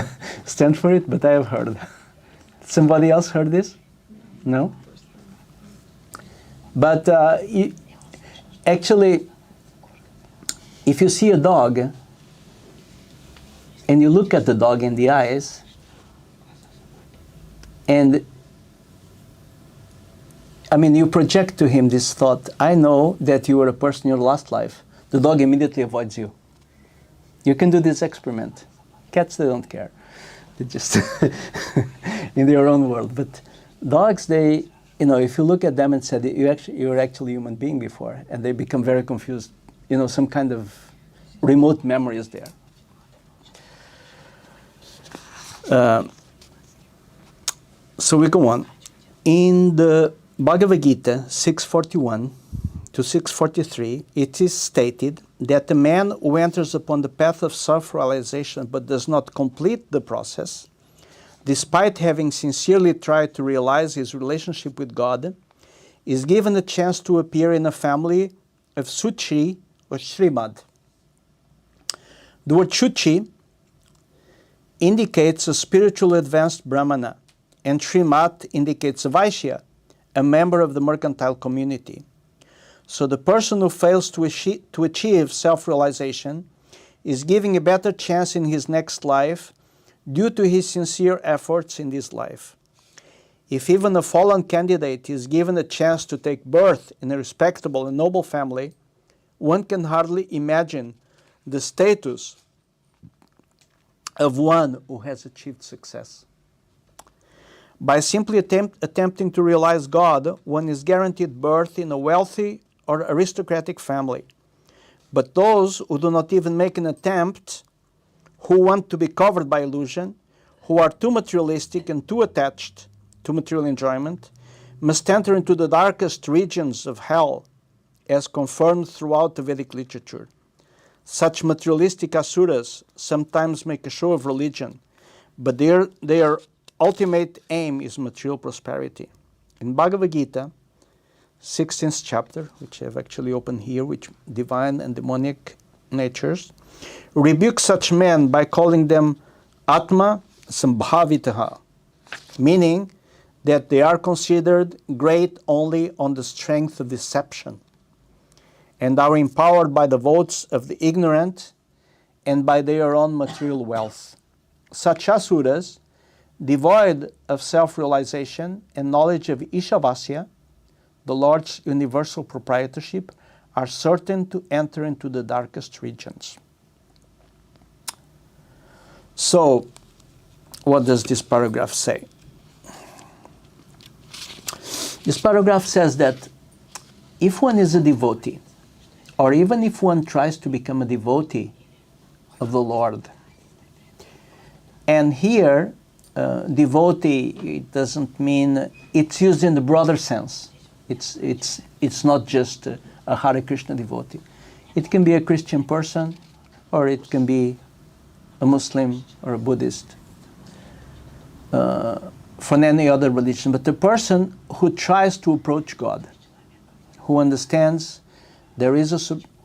A: stand for it, but I have heard. Somebody else heard this? No? But actually, if you see a dog and you look at the dog in the eyes, and I mean, you project to him this thought, I know that you were a person in your last life. The dog immediately avoids you. You can do this experiment. Cats, they don't care. They just in their own world. But dogs, they, you know, if you look at them and say you were actually a human being before, and they become very confused, you know, some kind of remote memory is there. So we go on. In the Bhagavad Gita 6:41 to 6:43, it is stated that a man who enters upon the path of self-realization but does not complete the process, despite having sincerely tried to realize his relationship with God, is given a chance to appear in a family of Suchi or Srimad. The word Shuchi indicates a spiritually advanced Brahmana, and Srimad indicates a Vaishya, a member of the mercantile community. So the person who fails to achieve self-realization is giving a better chance in his next life due to his sincere efforts in this life. If even a fallen candidate is given a chance to take birth in a respectable and noble family, one can hardly imagine the status of one who has achieved success. By simply attempting to realize God, one is guaranteed birth in a wealthy or aristocratic family. But those who do not even make an attempt, who want to be covered by illusion, who are too materialistic and too attached to material enjoyment, must enter into the darkest regions of hell, as confirmed throughout the Vedic literature. Such materialistic asuras sometimes make a show of religion, but their ultimate aim is material prosperity. In Bhagavad Gita, 16th chapter, which I have actually opened here, which divine and demonic natures, rebuke such men by calling them Atma Sambhavitaha, meaning that they are considered great only on the strength of deception, and are empowered by the votes of the ignorant and by their own material wealth. Such asuras, devoid of self-realization and knowledge of Ishavasya, the Lord's universal proprietorship, are certain to enter into the darkest regions. So, what does this paragraph say? This paragraph says that if one is a devotee, or even if one tries to become a devotee of the Lord, and here, devotee, it doesn't mean, it's used in the broader sense. It's not just a Hare Krishna devotee. It can be a Christian person, or it can be a Muslim or a Buddhist, from any other religion. But the person who tries to approach God, who understands there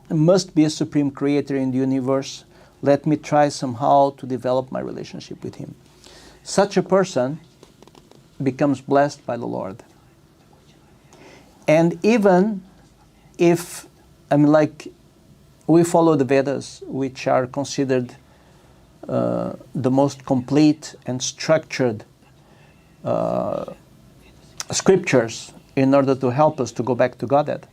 A: must be a supreme creator in the universe, let me try somehow to develop my relationship with him. Such a person becomes blessed by the Lord. And even if, we follow the Vedas, which are considered the most complete and structured scriptures in order to help us to go back to Godhead.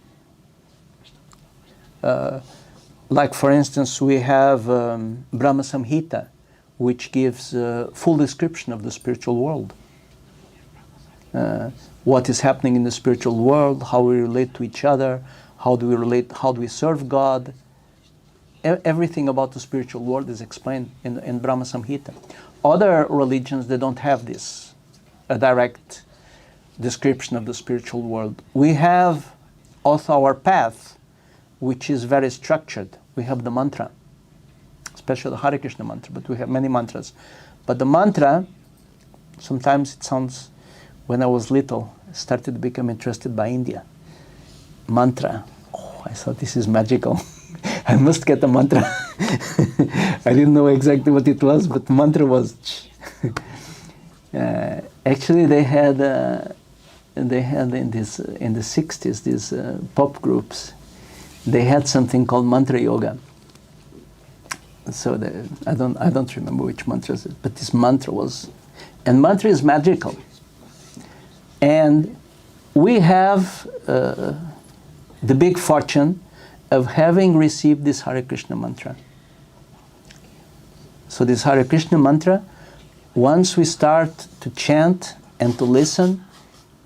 A: Like for instance, we have Brahma Samhita, which gives a full description of the spiritual world. what is happening in the spiritual world, how we relate to each other, how do we relate, how do we serve God. Everything about the spiritual world is explained in Brahma Samhita. Other religions, they don't have this, a direct description of the spiritual world. We have also our path, which is very structured. We have the mantra, especially the Hare Krishna mantra, but we have many mantras. But the mantra, sometimes it sounds, when I was little, I started to become interested by India. Mantra, oh, I thought this is magical. I must get a mantra. I didn't know exactly what it was, but mantra was. Actually, they had in the 60s these pop groups. They had something called mantra yoga. So I don't remember which mantra it is, but this mantra was, and mantra is magical. And we have the big fortune of having received this Hare Krishna mantra. So this Hare Krishna mantra, once we start to chant and to listen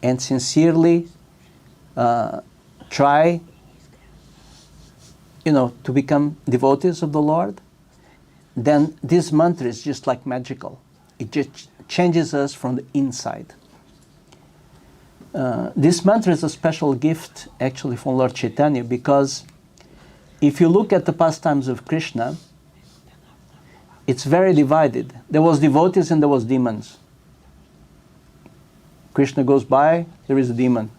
A: and sincerely try, to become devotees of the Lord, then this mantra is just like magical. It just changes us from the inside. This mantra is a special gift actually from Lord Chaitanya, because if you look at the pastimes of Krishna, it's very divided. There was devotees and there was demons. Krishna goes by, there is a demon,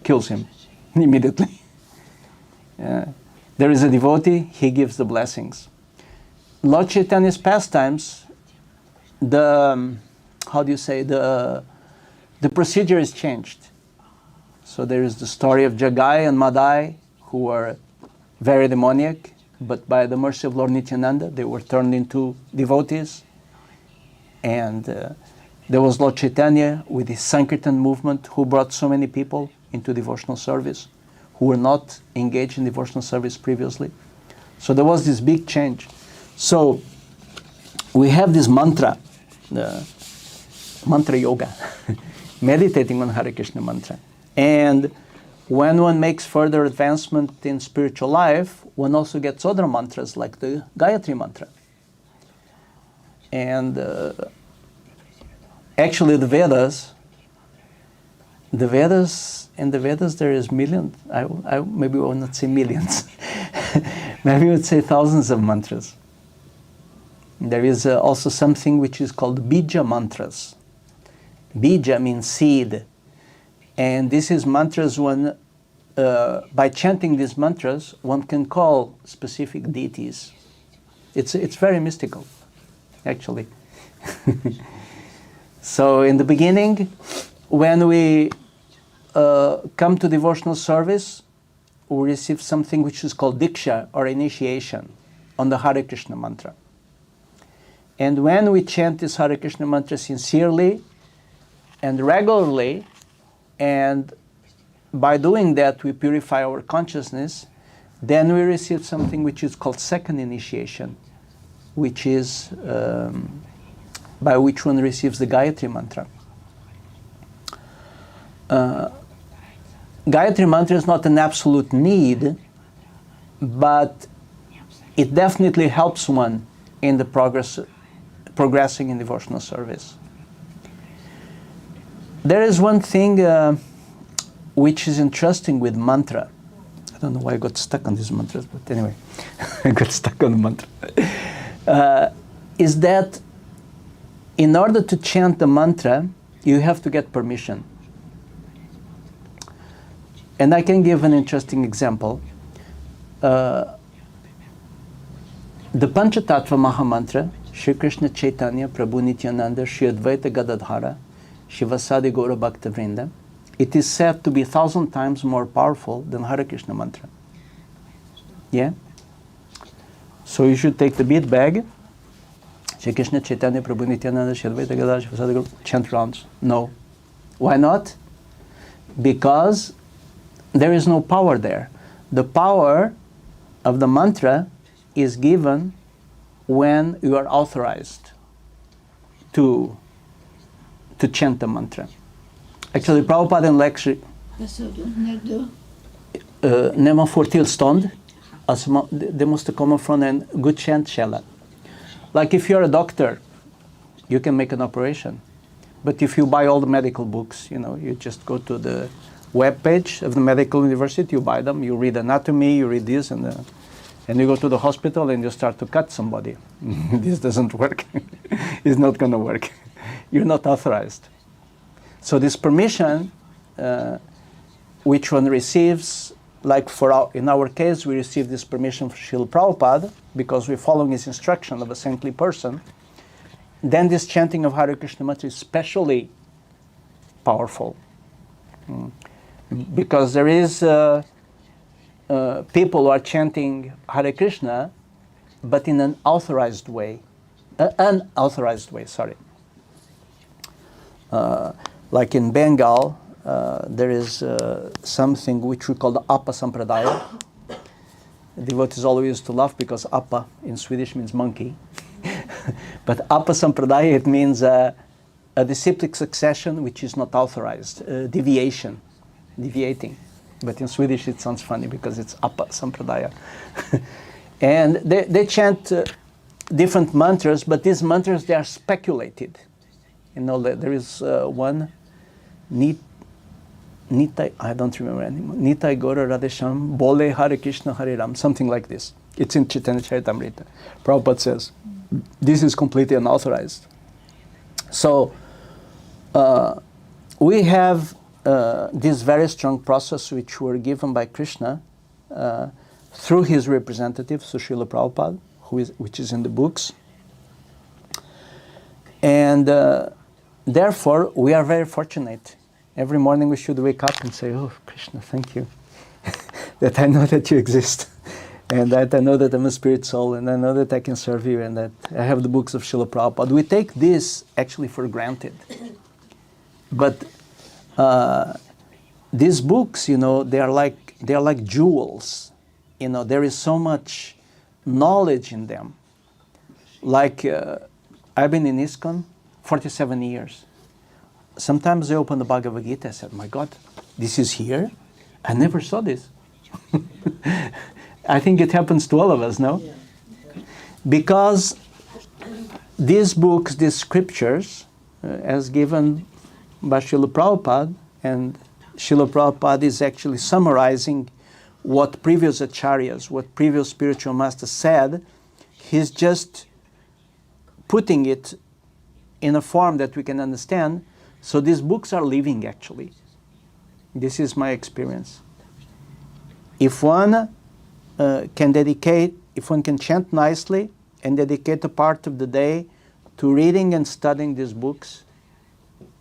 A: kills him immediately. There is a devotee, he gives the blessings. Lord Chaitanya's pastimes, the procedure is changed. So there is the story of Jagai and Madai, who were very demoniac, but by the mercy of Lord Nityananda, they were turned into devotees. And there was Lord Chaitanya with his Sankirtan movement, who brought so many people into devotional service, who were not engaged in devotional service previously. So there was this big change. So we have this mantra, the mantra yoga, meditating on Hare Krishna mantra. And when one makes further advancement in spiritual life, one also gets other mantras like the Gayatri mantra. And actually in the Vedas there is millions, I maybe will not say millions, maybe I would say thousands of mantras. There is also something which is called bija mantras. Bija means seed. And this is mantras when, by chanting these mantras, one can call specific deities. It's very mystical, actually. So in the beginning, when we come to devotional service, we receive something which is called diksha, or initiation, on the Hare Krishna mantra. And when we chant this Hare Krishna mantra sincerely and regularly, and by doing that we purify our consciousness, then we receive something which is called second initiation, which is by which one receives the Gayatri mantra. Gayatri mantra is not an absolute need, but it definitely helps one in the progressing in devotional service. There is one thing which is interesting with mantra. I don't know why I got stuck on these mantras, but anyway, I got stuck on the mantra. Is that in order to chant the mantra, you have to get permission. And I can give an interesting example. The Panchatattva Mahamantra, Shri Krishna Chaitanya, Prabhu Nityananda, Shri Advaita Gadadhara, Shivasadi Gaura Bhakta Vrinda, it is said to be 1,000 times more powerful than Hare Krishna mantra. Yeah? So you should take the bead bag, Shri Krishna Chaitanya, Prabhu Nityananda, Shri Advaita Gadadhara, Shivasadi Gaura, chant rounds. No. Why not? Because there is no power there. The power of the mantra is given when you are authorized to chant the mantra. Actually, Prabhupada in lecture,
B: Vad sa du? När du?
A: när man får tillstånd, alltså det måste komma från en godkänd källa. Like if you're a doctor, you can make an operation. But if you buy all the medical books, you just go to the web page of the medical university, you buy them, you read anatomy, you read this, and you go to the hospital and you start to cut somebody. This doesn't work. It's not going to work. You're not authorized. So this permission, which one receives, like in our case, we receive this permission from Srila Prabhupada because we're following his instruction of a saintly person. Then this chanting of Hare Krishna mantra is especially powerful. Because there is people who are chanting Hare Krishna, but in an unauthorized way, sorry. Like in Bengal, there is something which we call the Appa Sampradaya. Devotees always used to laugh because Appa in Swedish means monkey. But Appa Sampradaya, it means a disciplic succession which is not authorized, deviating. But in Swedish it sounds funny because it's Appa Sampradaya. And they chant different mantras, but these mantras, they are speculated. There is one, Nitai, I don't remember anymore, Nitai Gora Radhesham, Bole Hare Krishna Hare Ram, something like this. It's in Chaitanya Charitamrita. Prabhupada says, this is completely unauthorized. So, we have this very strong process which were given by Krishna through his representative, Srila Prabhupada, which is in the books. And therefore, we are very fortunate. Every morning we should wake up and say, oh, Krishna, thank you, that I know that you exist, and that I know that I'm a spirit soul, and I know that I can serve you, and that I have the books of Srila Prabhupada. We take this actually for granted. But these books, they are like jewels. There is so much knowledge in them. Like I've been in ISKCON 47 years. Sometimes I open the Bhagavad Gita, I said, my God, this is here? I never saw this. I think it happens to all of us, no? Because these books, these scriptures, as given by Srila Prabhupada, and Srila Prabhupada is actually summarizing what previous acharyas, what previous spiritual masters said. He's just putting it in a form that we can understand. So these books are living, actually. This is my experience. If one if one can chant nicely and dedicate a part of the day to reading and studying these books,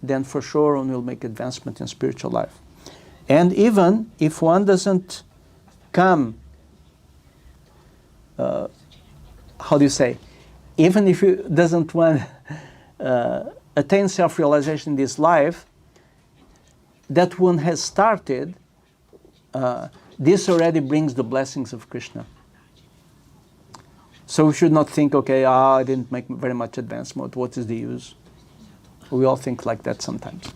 A: then for sure one will make advancement in spiritual life. And even if one doesn't come, even if you doesn't want attain self-realization in this life, that one has started, this already brings the blessings of Krishna. So we should not think, okay, I didn't make very much advancement, what is the use? We all think like that sometimes.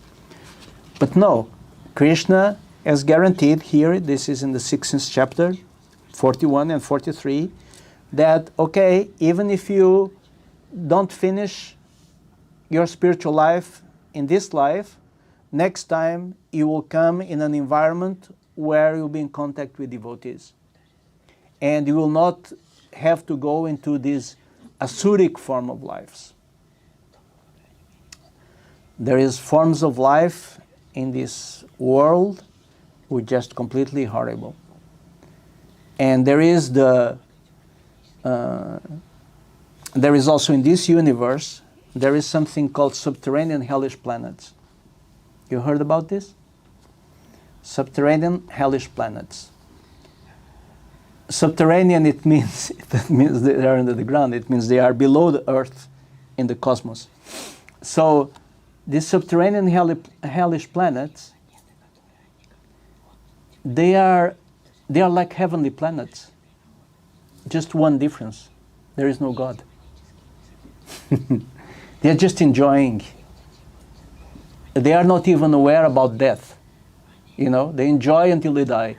A: But no, Krishna has guaranteed here, this is in the 16th chapter, 41 and 43, that, okay, even if you don't finish your spiritual life in this life, next time you will come in an environment where you'll be in contact with devotees. And you will not have to go into this asuric form of lives. There is forms of life in this world which are just completely horrible. And there is also in this universe, there is something called subterranean hellish planets. You heard about this? Subterranean hellish planets. Subterranean, it means they are under the ground. It means they are below the earth in the cosmos. So these subterranean hellish planets, they are like heavenly planets. Just one difference. There is no God. They are just enjoying they are not even aware about death. You know, they enjoy until they die.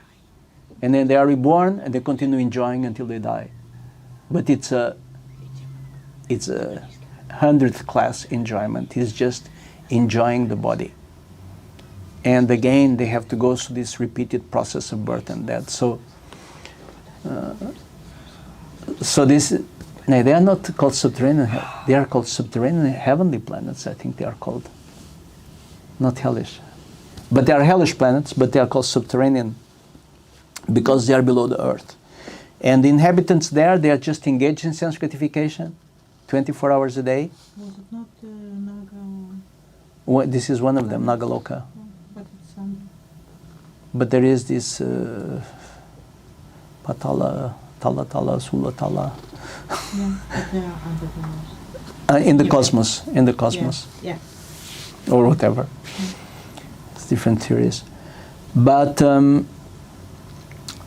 A: And then they are reborn and they continue enjoying until they die. But it's a 100th class enjoyment. It's just enjoying the body. And again, they have to go through this repeated process of birth and death. So this, no, they are not called subterranean. They are called subterranean heavenly planets. I think they are called, not hellish. But they are hellish planets, but they are called subterranean because they are below the earth. And the inhabitants there, they are just engaged in sense gratification, 24 hours a day.
B: Was it not Naga?
A: This is one of them, Nagaloka.
B: But it's
A: But there is this Patala, Tala, Sula Tala.
B: yeah, but they are under the earth.
A: In the cosmos,
B: Yeah.
A: or whatever. It's different theories. But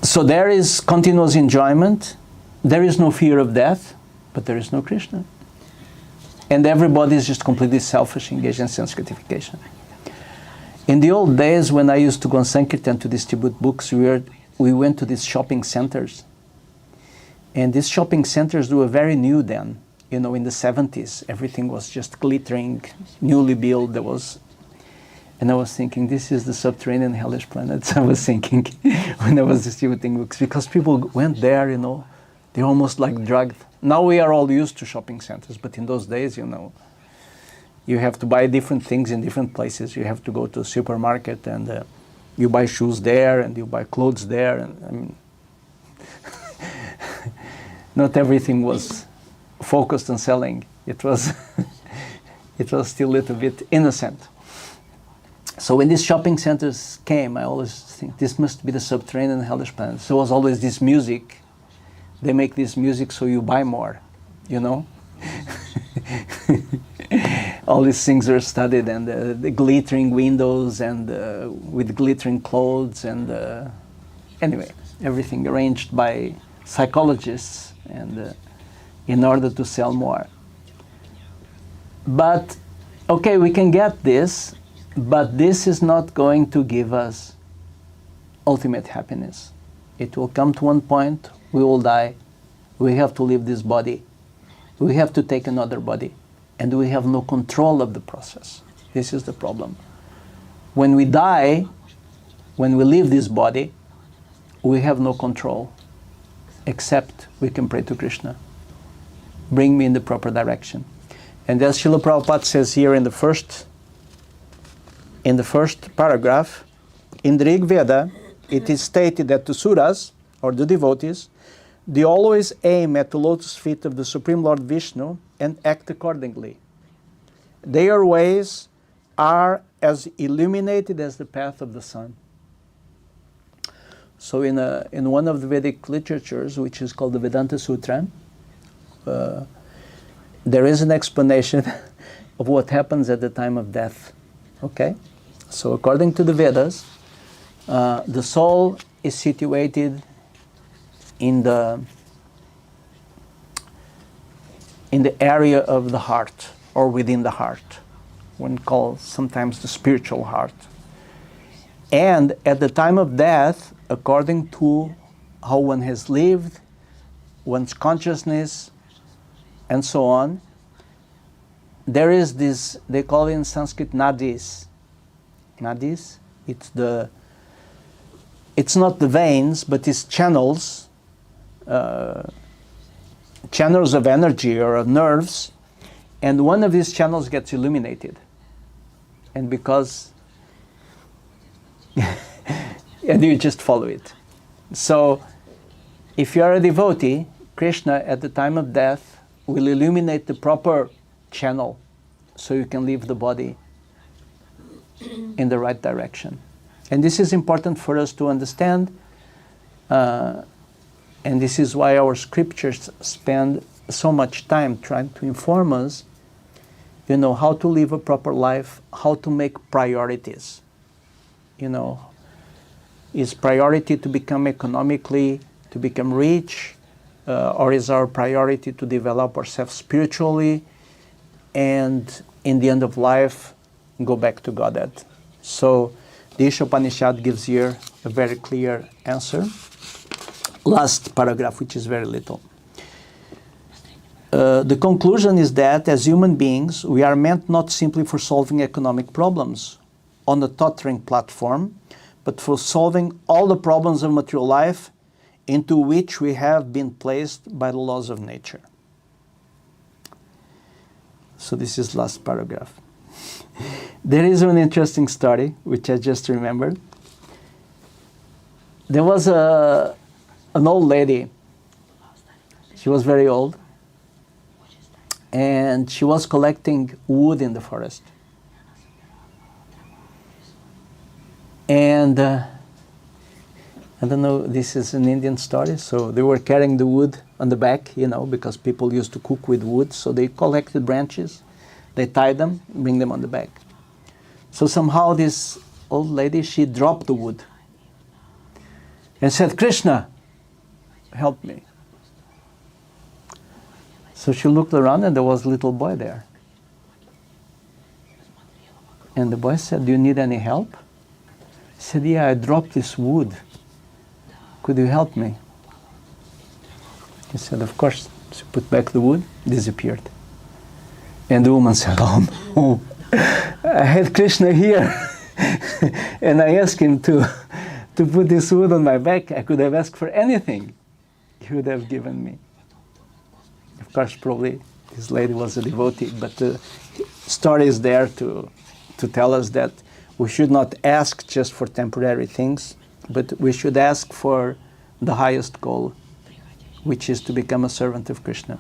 A: so there is continuous enjoyment. There is no fear of death, but there is no Krishna. And everybody is just completely selfish, engaged in sense gratification. In the old days, when I used to go on Sankirtan to distribute books, we went to these shopping centers. And these shopping centers were very new then. You know, in the 70s, everything was just glittering, newly built. And I was thinking, this is the subterranean hellish planets. I was thinking when I was distributing books, because people went there, you know, they're almost like drugged. Now we are all used to shopping centers, but in those days, you know, you have to buy different things in different places. You have to go to a supermarket and you buy shoes there and you buy clothes there. And I mean, not everything was focused on selling. It was, it was still a little bit innocent. So when these shopping centers came, I always think this must be the subterranean hellish planet. So there was always this music. They make this music so you buy more, you know? All these things are studied, and the glittering windows and with glittering clothes, and anyway, everything arranged by psychologists and in order to sell more. But, okay, we can get this, but this is not going to give us ultimate happiness. It will come to one point, we will die, we have to leave this body, we have to take another body, and we have no control of the process. This is the problem. When we die, when we leave this body, we have no control, except we can pray to Krishna. Bring me in the proper direction. And as Srila Prabhupada says here in the first paragraph, in the Rig Veda, it is stated that the Suras, or the devotees, they always aim at the lotus feet of the Supreme Lord Vishnu and act accordingly. Their ways are as illuminated as the path of the sun. So in one of the Vedic literatures, which is called the Vedanta Sutra, there is an explanation of what happens at the time of death. Okay? So according to the Vedas, the soul is situated in the area of the heart, or within the heart, one calls sometimes the spiritual heart. And at the time of death, according to how one has lived, one's consciousness, and so on, there is this, they call it in Sanskrit nadis. Nadis, it's not the veins, but it's channels, channels of energy or of nerves, and one of these channels gets illuminated. And because, and you just follow it. So, if you are a devotee, Krishna at the time of death will illuminate the proper channel so you can leave the body in the right direction. And this is important for us to understand, and this is why our scriptures spend so much time trying to inform us, you know, how to live a proper life, how to make priorities. You know, is priority to become economically, to become rich, or is our priority to develop ourselves spiritually, and in the end of life, go back to Godhead. So the Ishopanishad gives here a very clear answer. Last paragraph, which is very little. The conclusion is that as human beings, we are meant not simply for solving economic problems on a tottering platform, but for solving all the problems of material life into which we have been placed by the laws of nature. So this is last paragraph. There is an interesting story, which I just remembered. There was an old lady. She was very old. And she was collecting wood in the forest. And I don't know, this is an Indian story, so they were carrying the wood on the back, because people used to cook with wood, so they collected branches, they tied them, bring them on the back. So somehow this old lady, she dropped the wood and said, "Krishna, help me." So she looked around and there was a little boy there. And the boy said, "Do you need any help?" He said, "Yeah, I dropped this wood. Could you help me?" He said, "Of course." She put back the wood, disappeared. And the woman said, "Oh no, I had Krishna here and I asked him to put this wood on my back. I could have asked for anything he would have given me." Of course, probably this lady was a devotee, but the story is there to tell us that we should not ask just for temporary things, but we should ask for the highest goal, which is to become a servant of Krishna.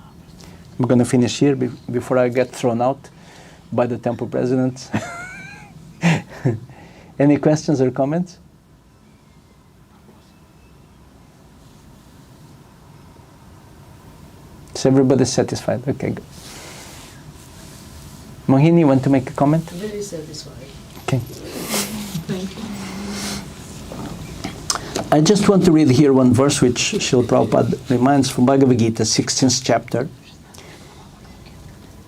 A: I'm going to finish here before I get thrown out by the temple president. Any questions or comments? Is everybody satisfied? Okay, good. Mohini, you want to make a comment?
B: Very satisfied.
A: Okay.
B: Thank you.
A: I just want to read here one verse which Srila Prabhupada reminds from Bhagavad Gita, 16th chapter.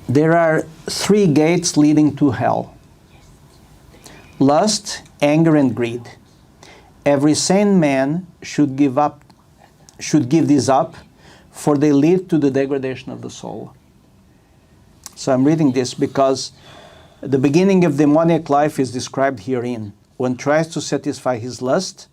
A: There are 3 gates leading to hell: lust, anger, and greed. Every sane man should give these up, for they lead to the degradation of the soul. So I'm reading this because the beginning of demoniac life is described herein. One tries to satisfy his lust,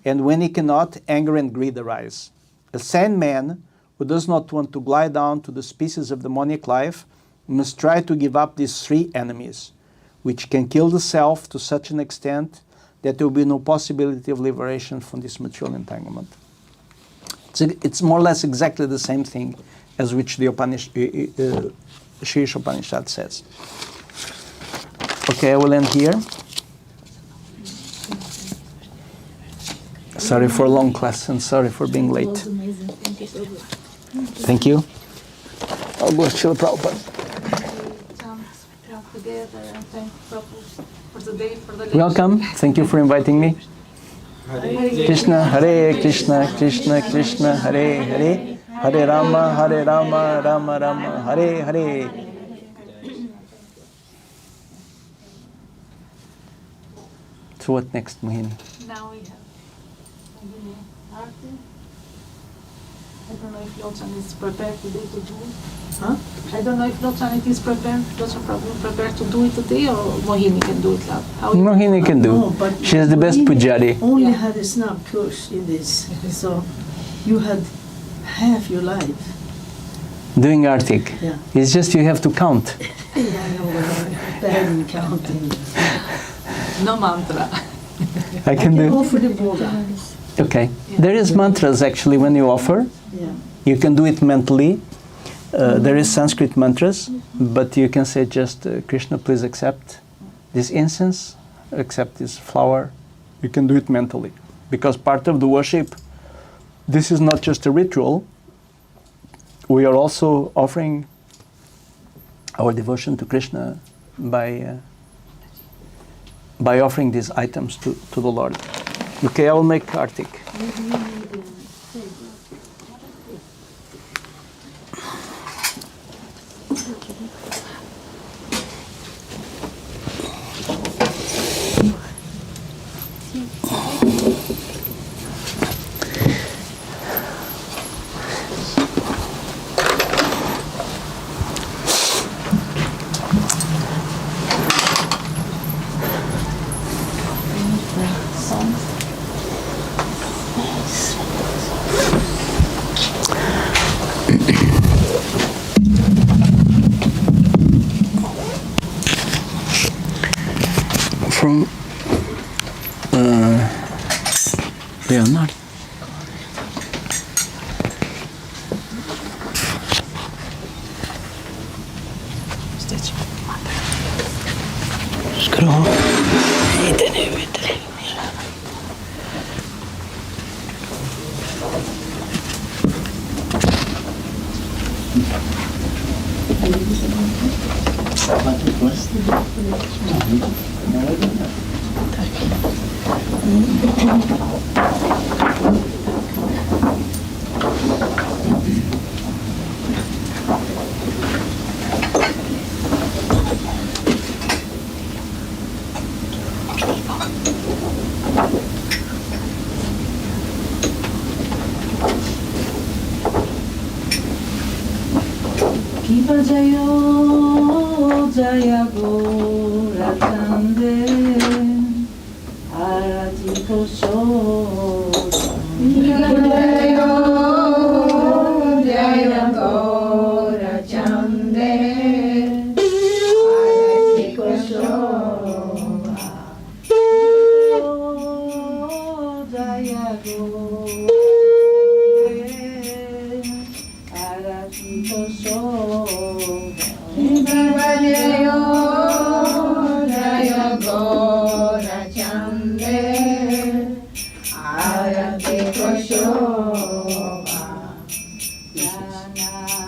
A: and when he cannot, anger and greed arise. A sane man who does not want to glide down to the species of demoniac life must try to give up these 3 enemies, which can kill the self to such an extent that there will be no possibility of liberation from this material entanglement. It's more or less exactly the same thing as which the Sri Upanishad says. Okay, I will end here. Sorry for a long class and sorry for being late.
C: It was amazing. Thank you so much.
A: Thank you. I'll go to Srila Prabhupada.
C: Chant together and thank Prabhu for the day, for the
A: Welcome. Thank you for inviting me. Krishna, Hare Krishna, Krishna Krishna, Hare Hare, Hare Rama, Rama Rama, Hare Hare. So what next, Mohini?
C: Now we have Arti. I don't know if Locan is prepared today to do it.
B: Huh?
C: I don't know if Locan is prepared, Locan Prabhu prepared to do it today, or Mohini can do it now.
A: Mohini can do.
B: No, but
A: She is the best
B: Mohini
A: pujari.
B: Only
C: Yeah.
B: had a snap course in this, so you had half your life.
A: Doing Artik.
B: Yeah.
A: It's just you have to count.
B: Yeah, I know, bad in counting.
C: No mantra.
A: I can do.
B: Offer the Progam.
A: Okay. There is mantras actually when you offer.
B: Yeah.
A: You can do it mentally. There is Sanskrit mantras, but you can say just, Krishna, please accept this incense, accept this flower. You can do it mentally. Because part of the worship, this is not just a ritual. We are also offering our devotion to Krishna by offering these items to the Lord. Okay, I will make Kartik. bönar. Ska du ha? Inte nu, inte nu.
C: Kipa Jayo Jaya Gora Chande Arati Kosho Kipa Jayo Jaya Gora Chande Arati Kosho Jaya Arati Kosho Jaya Gora Chande Arati Kosho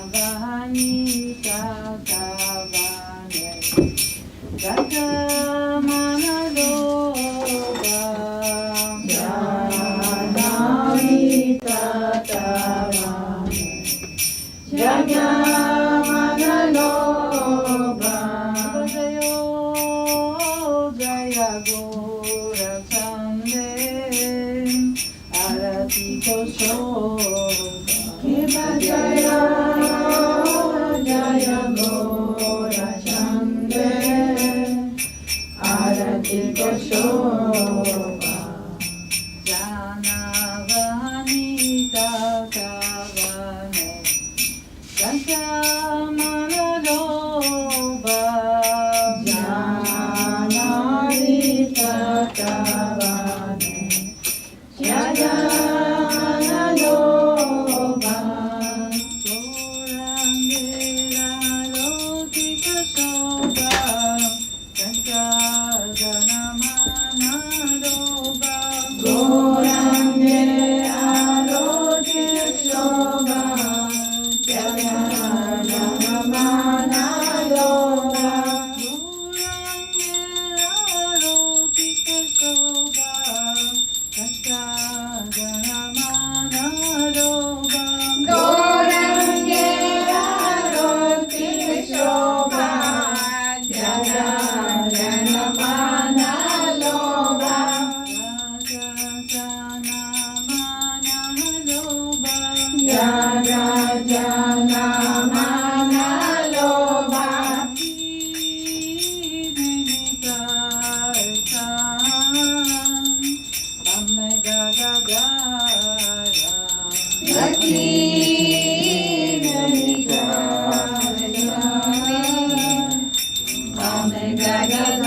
C: Janavani Tatavane Jagamana Loga Janavani Tatavane Jagamana Loga Jaya Gora Chande Arati Kosho Kipa Jaya Jaya Gora Chande Arati Kosho Janavani Tatavane Jagamana Loba Janavani Tatavane Jagamana Loba Gorangera Lotika Soba Jaganamana Loba Gorangera Lotika Soba Jaganamana Loba Gorangera Lotika Soba Jaganamana Loba Gorangera Lotika Soba Jaganamana Loba Jaganamana Loba Jaganamana Loba Omega